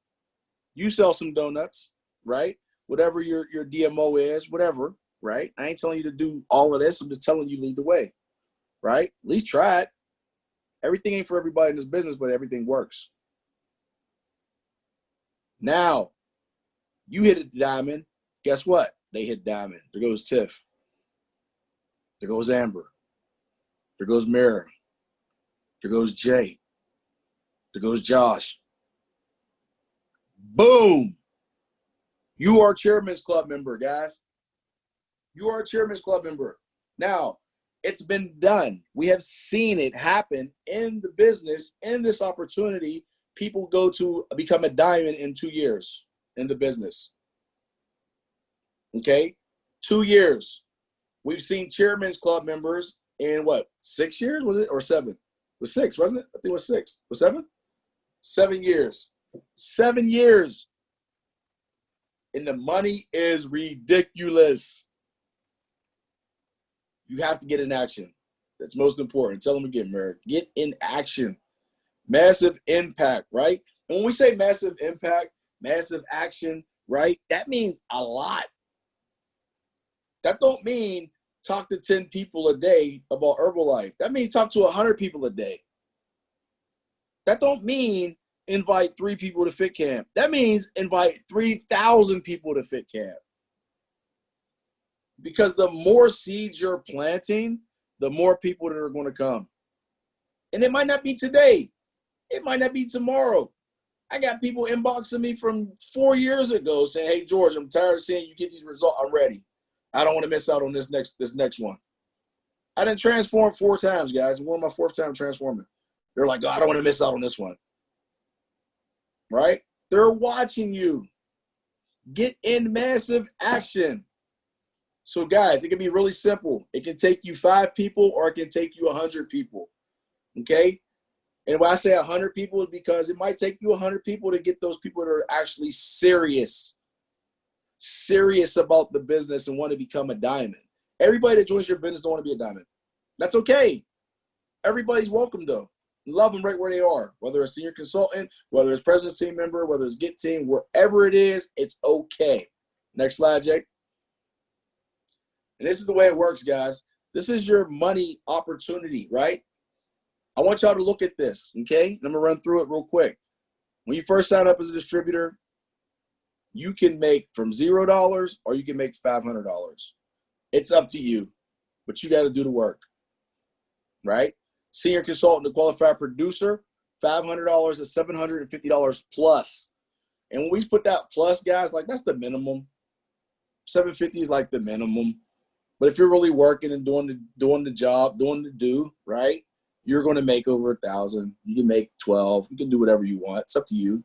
You sell some donuts, right? Whatever your DMO is, whatever, right? I ain't telling you to do all of this. I'm just telling you lead the way, right? At least try it. Everything ain't for everybody in this business, but everything works. Now, you hit a diamond. Guess what? They hit diamond. There goes Tiff. There goes Amber. There goes Mira. There goes Jay. There goes Josh. Boom. You are a Chairman's Club member, guys. You are a Chairman's Club member. Now, it's been done. We have seen it happen in the business, in this opportunity. People go to become a diamond in 2 years in the business. Okay? 2 years. We've seen Chairman's Club members in what, 6 years? Was it? Or 7? It was 6, wasn't it? I think it was 6. Was 7? 7 years. 7 years. And the money is ridiculous. You have to get in action. That's most important. Tell them again, Merrick. Get in action. Massive impact, right? And when we say massive impact, massive action, right, that means a lot. That don't mean talk to 10 people a day about Herbalife. That means talk to 100 people a day. That don't mean invite 3 people to Fit Camp. That means invite 3,000 people to Fit Camp. Because the more seeds you're planting, the more people that are going to come. And it might not be today. It might not be tomorrow. I got people inboxing me from 4 years ago saying, "Hey George, I'm tired of seeing you get these results. I'm ready. I don't want to miss out on this next one." I didn't transform 4 times, guys. One of my 4th time transforming. They're like, "Oh, I don't want to miss out on this one." Right? They're watching you. Get in massive action. So guys, it can be really simple. It can take you 5 people or it can take you 100 people. Okay? And when I say 100 people, it's because it might take you 100 people to get those people that are actually serious about the business and want to become a diamond. Everybody that joins your business don't want to be a diamond. That's okay. Everybody's welcome though. Love them right where they are, whether it's senior consultant, whether it's president's team member, whether it's Get Team, wherever it is, it's okay. Next slide, Jake. And this is the way it works, guys. This is your money opportunity, right? I want y'all to look at this, okay? And I'm going to run through it real quick. When you first sign up as a distributor, you can make from $0 or you can make $500. It's up to you, but you got to do the work, right? Senior consultant to qualified producer, $500 to $750 plus. And when we put that plus, guys, like that's the minimum. $750 is like the minimum. But if you're really working and doing the job, doing the do, right? You're going to make over $1,000. You can make $12. You can do whatever you want. It's up to you.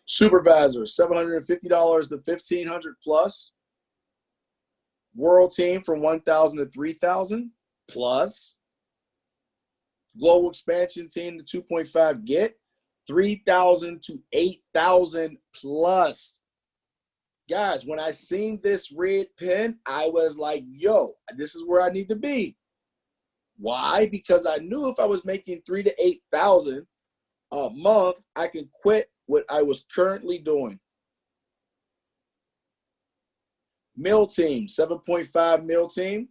Supervisor, $750 to $1,500 plus. World team from $1,000 to $3,000 plus. Global expansion team to 2.5 get $3,000 to $8,000 plus. Guys, when I seen this red pen, I was like, yo, this is where I need to be. Why? Because I knew if I was making $3,000 to $8,000 a month, I could quit what I was currently doing. Meal team, 7.5 meal team,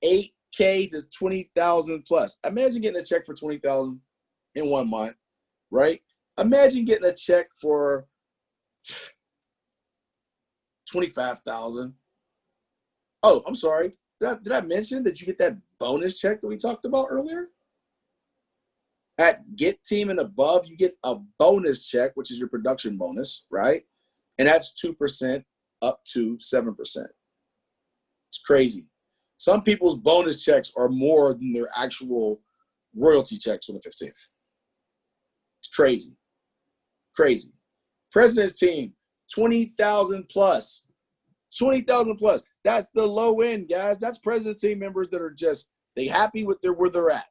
$8K to $20,000 plus. Imagine getting a check for $20,000 in 1 month, right? Imagine getting a check for $25,000. Oh, I'm sorry. Did I mention that you get that bonus check that we talked about earlier? At Get Team and above, you get a bonus check, which is your production bonus, right? And that's 2% up to 7%. It's crazy. Some people's bonus checks are more than their actual royalty checks on the 15th. It's crazy. Crazy. President's team, 20,000 plus. 20,000 plus. That's the low end, guys. That's president's team members that are just, they happy with where they're at.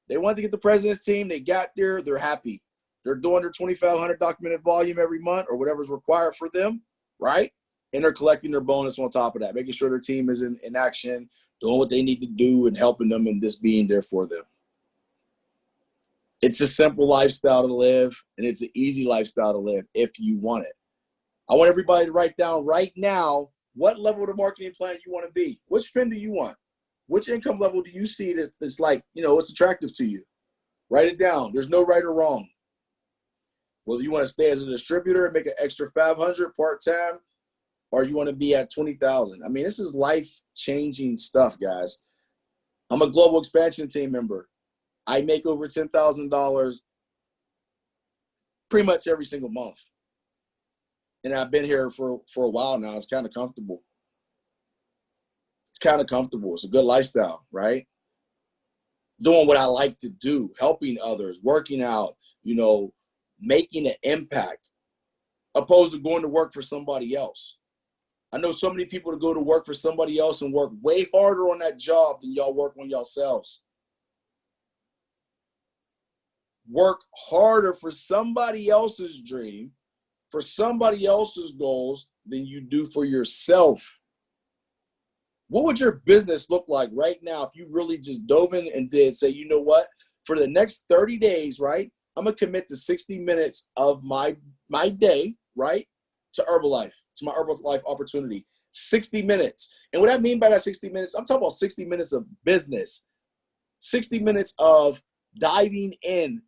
They want to get the president's team. They got there. They're happy. They're doing their 2,500 documented volume every month or whatever's required for them, right? And they're collecting their bonus on top of that, making sure their team is in action, doing what they need to do and helping them and just being there for them. It's a simple lifestyle to live, and it's an easy lifestyle to live if you want it. I want everybody to write down right now what level of the marketing plan you want to be. Which trend do you want? Which income level do you see that's like, it's attractive to you? Write it down. There's no right or wrong. Whether you want to stay as a distributor and make an extra $500 part-time, or you want to be at 20,000. I mean, this is life-changing stuff, guys. I'm a global expansion team member. I make over $10,000 pretty much every single month. And I've been here for a while now. It's kind of comfortable. It's kind of comfortable. It's a good lifestyle, right? Doing what I like to do, helping others, working out, making an impact, opposed to going to work for somebody else. I know so many people that go to work for somebody else and work way harder on that job than y'all work on yourselves. Work harder for somebody else's dream, for somebody else's goals than you do for yourself. What would your business look like right now if you really just dove in and did say, you know what, for the next 30 days, right, I'm going to commit to 60 minutes of my day, right, to Herbalife, to my Herbalife opportunity. 60 minutes. And what I mean by that 60 minutes, I'm talking about 60 minutes of business, 60 minutes of diving in,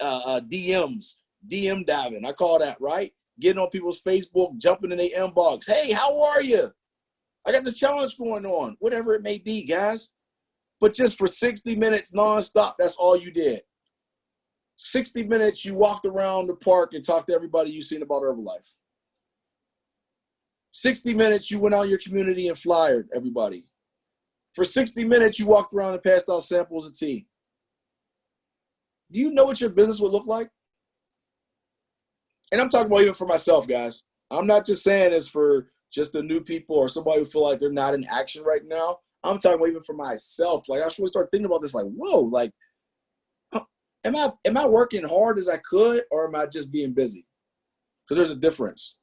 DMs, DM diving. I call that, right? Getting on people's Facebook, jumping in their inbox. Hey, how are you? I got this challenge going on, whatever it may be, guys. But just for 60 minutes nonstop, that's all you did. 60 minutes you walked around the park and talked to everybody you've seen about Herbalife. 60 minutes you went out in your community and flyered everybody. For 60 minutes you walked around and passed out samples of tea. Do you know what your business would look like? And I'm talking about even for myself, guys. I'm not just saying this for just the new people or somebody who feel like they're not in action right now. I'm talking about even for myself. Like, I should start thinking about this, like, whoa, like, am I working hard as I could, or am I just being busy? Because there's a difference.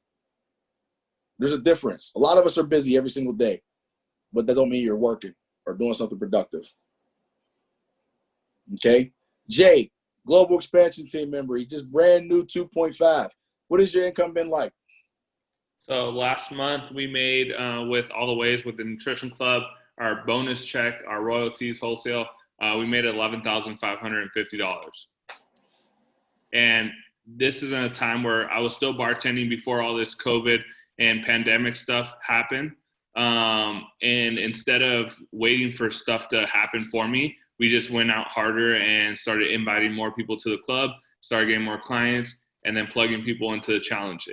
There's a difference. A lot of us are busy every single day, but that don't mean you're working or doing something productive. Okay? Jay, Global Expansion Team member. He just brand new 2.5. What has your income been like?
So last month we made with all the ways with the Nutrition Club, our bonus check, our royalties, wholesale, we made $11,550. And this is in a time where I was still bartending before all this COVID and pandemic stuff happened. And instead of waiting for stuff to happen for me, we just went out harder and started inviting more people to the club, started getting more clients, and then plugging people into the challenge.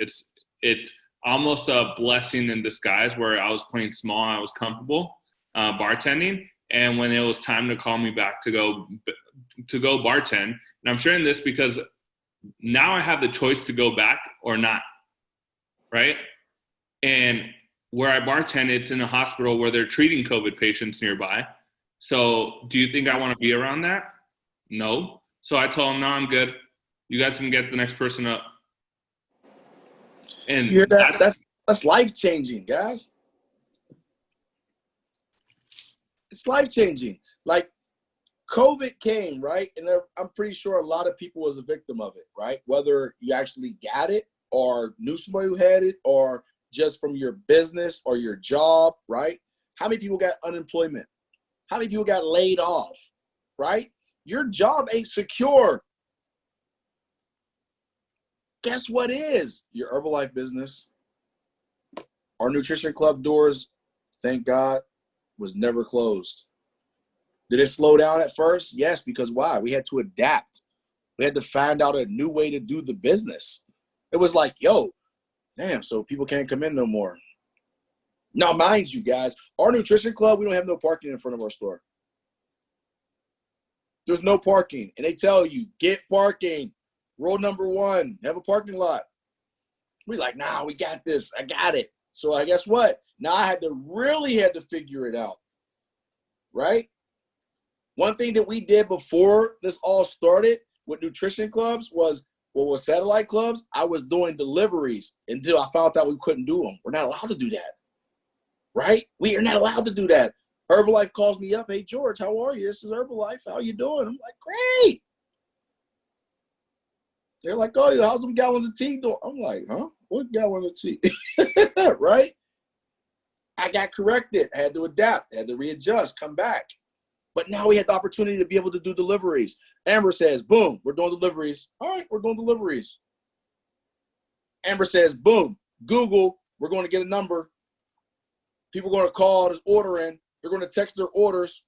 It's almost a blessing in disguise where I was playing small, I was comfortable bartending, and when it was time to call me back to go bartend, and I'm sharing this because now I have the choice to go back or not, right? And where I bartend, it's in a hospital where they're treating COVID patients nearby. So do you think I want to be around that? No. So I told them, no, I'm good. You guys can get the next person up. And
that's life-changing, guys. It's life-changing. Like, COVID came, right? And I'm pretty sure a lot of people was a victim of it, right? Whether you actually got it or knew somebody who had it or just from your business or your job, right? How many people got unemployment? How many people got laid off, right? Your job ain't secure. Guess what is? Your Herbalife business. Our Nutrition Club doors, thank God, was never closed. Did it slow down at first? Yes, because why? We had to adapt. We had to find out a new way to do the business. It was like, yo, damn, so people can't come in no more. Now, mind you, guys, our Nutrition Club, we don't have no parking in front of our store. There's no parking. And they tell you, get parking. Rule number 1, have a parking lot. We like, nah, we got this. I got it. So I guess what? Now I really had to figure it out, right? One thing that we did before this all started with nutrition clubs was, with satellite clubs, I was doing deliveries until I found out we couldn't do them. We're not allowed to do that, right? We are not allowed to do that. Herbalife calls me up. Hey, George, how are you? This is Herbalife. How you doing? I'm like, great. They're like, oh, how's them gallons of tea doing? I'm like, huh? What gallon of tea? Right? I got corrected. I had to adapt. I had to readjust, come back. But now we had the opportunity to be able to do deliveries. Amber says, boom, we're doing deliveries. All right, we're doing deliveries. Amber says, boom, Google, we're going to get a number. People are going to call this order in. They're going to text their orders.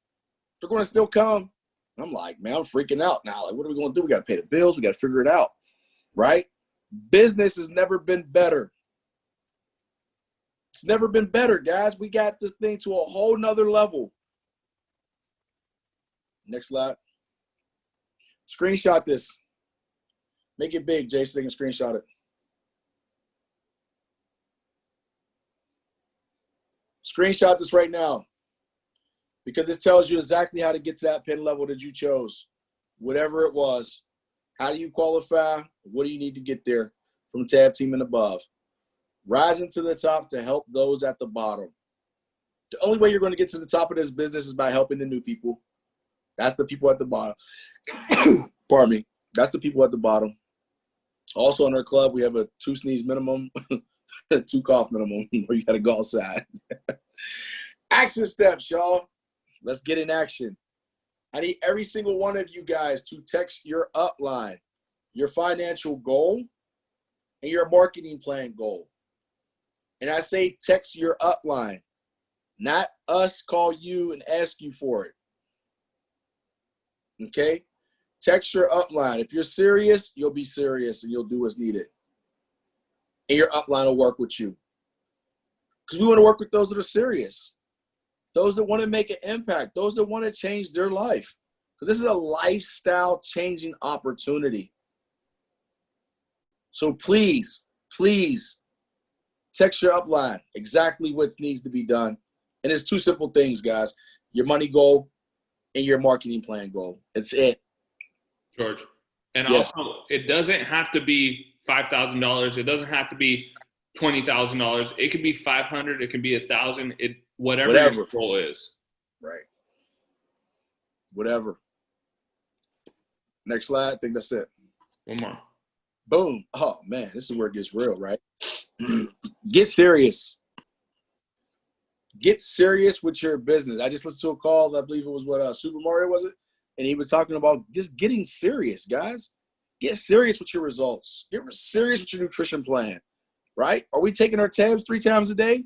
They're going to still come. I'm like, man, I'm freaking out now. Like, what are we going to do? We got to pay the bills. We got to figure it out, right? Business has never been better. It's never been better, guys. We got this thing to a whole nother level. Next slide. Screenshot this. Make it big, Jay, so they can screenshot it. Screenshot this right now, because this tells you exactly how to get to that pin level that you chose. Whatever it was. How do you qualify? What do you need to get there from Tab Team and above? Rising to the top to help those at the bottom. The only way you're going to get to the top of this business is by helping the new people. That's the people at the bottom. Pardon me. That's the people at the bottom. Also in our club, we have a 2 sneeze minimum, 2 cough minimum, where you got to go outside. Action steps, y'all. Let's get in action. I need every single one of you guys to text your upline, your financial goal, and your marketing plan goal. And I say text your upline, not us call you and ask you for it. Okay? Text your upline. If you're serious, you'll be serious and you'll do what's needed. And your upline will work with you. Because we want to work with those that are serious. Those that want to make an impact. Those that want to change their life. Because this is a lifestyle changing opportunity. So please, please text your upline exactly what needs to be done. And it's 2 simple things, guys. Your money goal and your marketing plan goal. It's it.
George. And
Yes.
also, it doesn't have to be $5,000. It doesn't have to be $20,000. It could be 500. It can be 1,000. Whatever your goal is.
Right. Whatever. Next slide. I think that's it.
One more.
Boom. Oh, man. This is where it gets real, right? Get serious. Get serious with your business. I just listened to a call. I believe it was Super Mario, was it? And he was talking about just getting serious, guys. Get serious with your results. Get serious with your nutrition plan, right? Are we taking our tabs 3 times a day?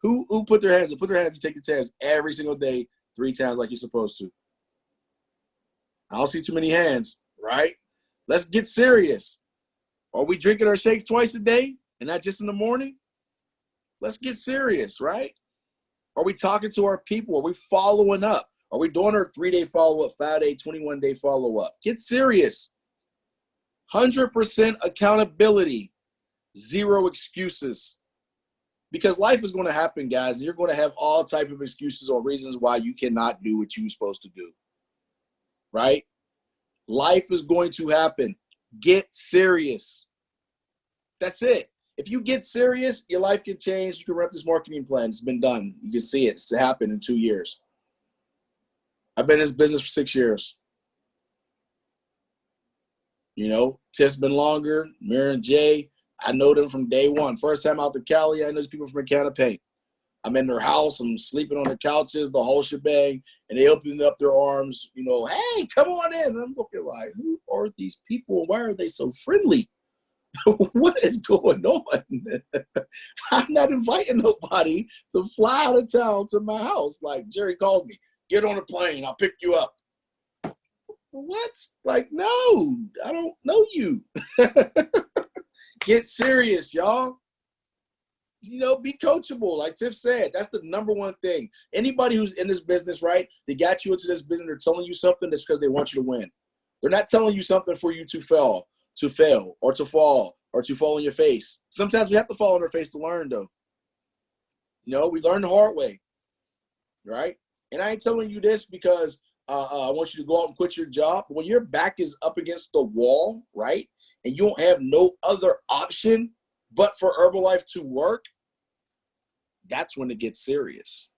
Who put their hands up? Put their hands up. You take your tabs every single day 3 times like you're supposed to. I don't see too many hands, right? Let's get serious. Are we drinking our shakes twice a day and not just in the morning? Let's get serious, right? Are we talking to our people? Are we following up? Are we doing our 3-day follow-up, 5-day, 21-day follow-up? Get serious. 100% accountability. 0 excuses. Because life is going to happen, guys, and you're going to have all type of excuses or reasons why you cannot do what you're supposed to do. Right? Life is going to happen. Get serious. That's it. If you get serious, your life can change. You can rep this marketing plan. It's been done. You can see it. It's happened in 2 years. I've been in this business for 6 years. You know, Tiff's been longer. Mira and Jay, I know them from day one. First time out to Cali, I know these people from Canapé. I'm in their house. I'm sleeping on their couches, the whole shebang, and they open up their arms, you know, hey, come on in. And I'm looking like, who are these people? Why are they so friendly? What is going on? I'm not inviting nobody to fly out of town to my house. Like Jerry calls me, get on a plane. I'll pick you up. What? Like, no, I don't know you. Get serious, y'all. You know, be coachable. Like Tiff said, that's the number one thing. Anybody who's in this business, right, they got you into this business, they're telling you something that's because they want you to win. They're not telling you something for you to fail, or to fall, or to fall on your face. Sometimes we have to fall on our face to learn, though. You know, we learn the hard way, right? And I ain't telling you this because I want you to go out and quit your job. But when your back is up against the wall, right, and you don't have no other option but for Herbalife to work, that's when it gets serious.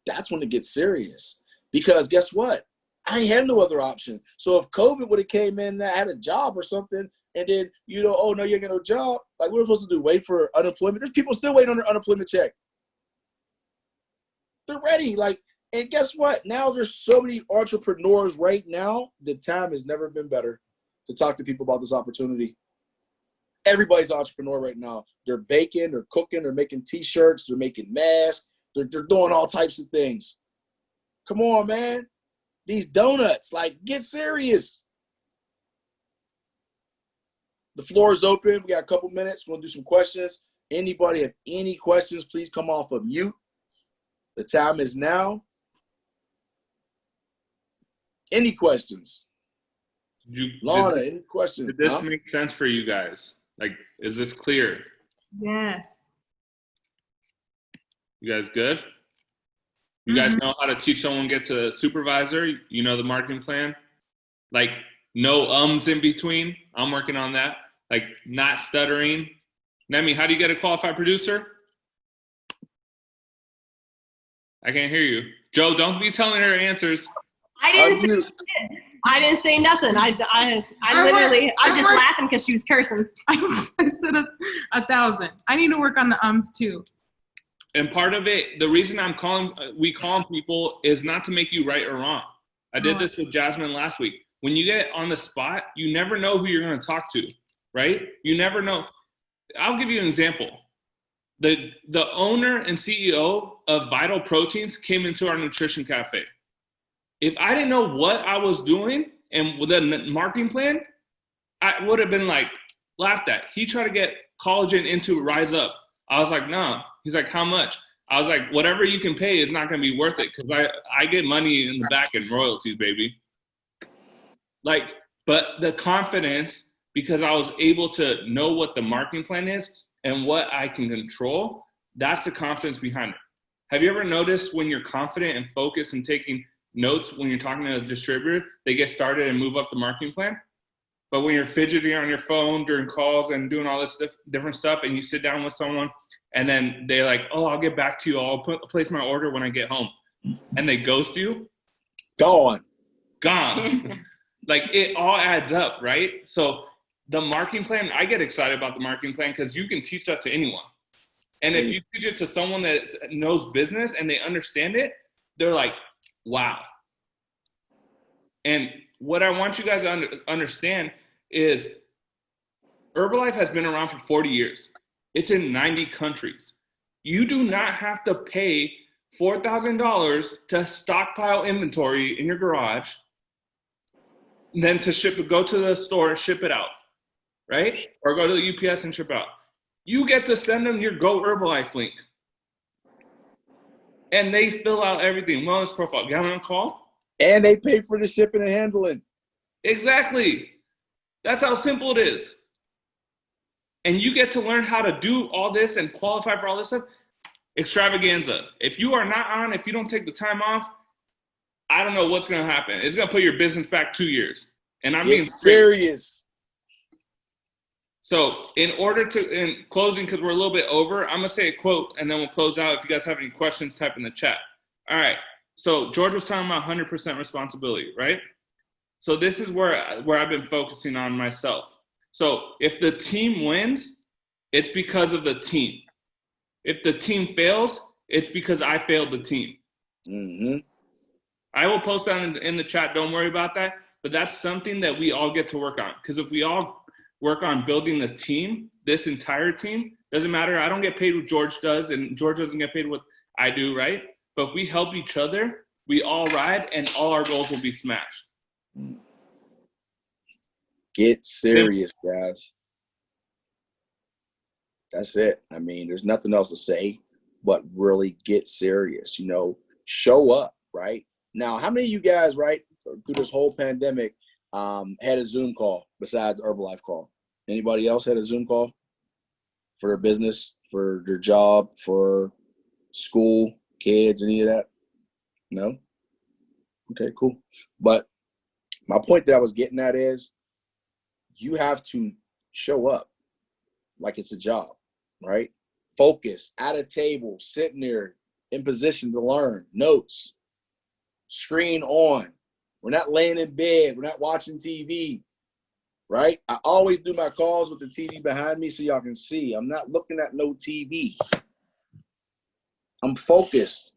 That's when it gets serious. Because guess what? I ain't had no other option. So if COVID would have came in and I had a job or something, and then, you know, oh, no, you ain't got no job, like, what are we supposed to do? Wait for unemployment? There's people still waiting on their unemployment check. They're ready. Like, and guess what? Now there's so many entrepreneurs right now. The time has never been better to talk to people about this opportunity. Everybody's an entrepreneur right now. They're baking, they're cooking, they're making T-shirts, they're making masks, they're doing all types of things. Come on, man. These donuts, like, get serious. The floor is open. We got a couple minutes. We'll do some questions. Anybody have any questions, please come off of mute. The time is now. Any questions? Lana, any questions?
Did this make sense for you guys? Like, is this clear?
Yes.
You guys good? You guys know how to teach someone to get to a supervisor? You know the marketing plan? Like, no ums in between. I'm working on that. Like, not stuttering. Nemi, how do you get a qualified producer? I can't hear you. Joe, don't be telling her answers.
I didn't say nothing. I literally, I was just laughing because she was cursing.
I said 1,000. I need to work on the ums too.
And part of it, the reason we call people is not to make you right or wrong. I did this with Jasmine last week. When you get on the spot, you never know who you're going to talk to, right? You never know. I'll give you an example. The owner and CEO of Vital Proteins came into our nutrition cafe. If I didn't know what I was doing and with the marketing plan, I would have been like laughed at. He tried to get collagen into Rise Up. I was like, no. He's like, how much? I was like, whatever you can pay is not going to be worth it because I get money in the back in royalties, baby. Like, but the confidence, because I was able to know what the marketing plan is and what I can control, that's the confidence behind it. Have you ever noticed when you're confident and focused and taking notes when you're talking to a distributor, they get started and move up the marketing plan? But when you're fidgeting on your phone during calls and doing all this different stuff, and you sit down with someone and then they're like, oh, I'll get back to you. I'll place my order when I get home. And they ghost you.
Gone.
Like it all adds up, right? So the marketing plan, I get excited about the marketing plan because you can teach that to anyone. And if you teach it to someone that knows business and they understand it, they're like, wow. And what I want you guys to understand is Herbalife has been around for 40 years. It's in 90 countries. You do not have to pay $4,000 to stockpile inventory in your garage, then to go to the store and ship it out, right? Or go to the UPS and ship out. You get to send them your Go Herbalife link. And they fill out everything, wellness profile, get on call.
And they pay for the shipping and handling.
Exactly. That's how simple it is. And you get to learn how to do all this and qualify for all this stuff. Extravaganza. If you are not on, if you don't take the time off, I don't know what's going to happen. It's going to put your business back 2 years. And I'm being
serious.
So in closing, because we're a little bit over, I'm going to say a quote and then we'll close out. If you guys have any questions, type in the chat. All right. So George was talking about 100% responsibility, right? So this is where I've been focusing on myself. So if the team wins, it's because of the team. If the team fails, it's because I failed the team.
Mm-hmm.
I will post that in the chat. Don't worry about that. But that's something that we all get to work on. Because if we all work on building the team, this entire team, doesn't matter. I don't get paid what George does, and George doesn't get paid what I do, right? But if we help each other, we all ride, and all our goals will be smashed.
Get serious, guys. That's it. I mean, there's nothing else to say but really get serious. You know, show up, right? Now, how many of you guys, right, through this whole pandemic, had a Zoom call besides Herbalife call? Anybody else had a Zoom call for their business, for their job, for school, kids, any of that? No? Okay, cool. But my point that I was getting at is you have to show up like it's a job, right? Focus, at a table, sitting there in position to learn, notes, screen on. We're not laying in bed. We're not watching TV, right? I always do my calls with the TV behind me so y'all can see. I'm not looking at no TV. I'm focused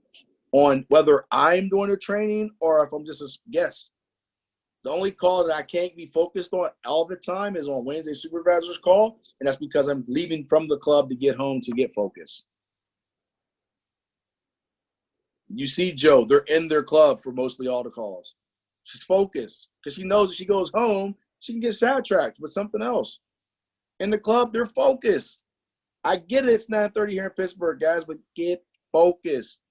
on whether I'm doing the training or if I'm just a guest. The only call that I can't be focused on all the time is on Wednesday supervisor's call, and that's because I'm leaving from the club to get home to get focused. You see Joe, they're in their club for mostly all the calls. She's focused because she knows if she goes home, she can get sidetracked with something else. In the club, they're focused. I get it, it's 9:30 here in Pittsburgh, guys, but get focused.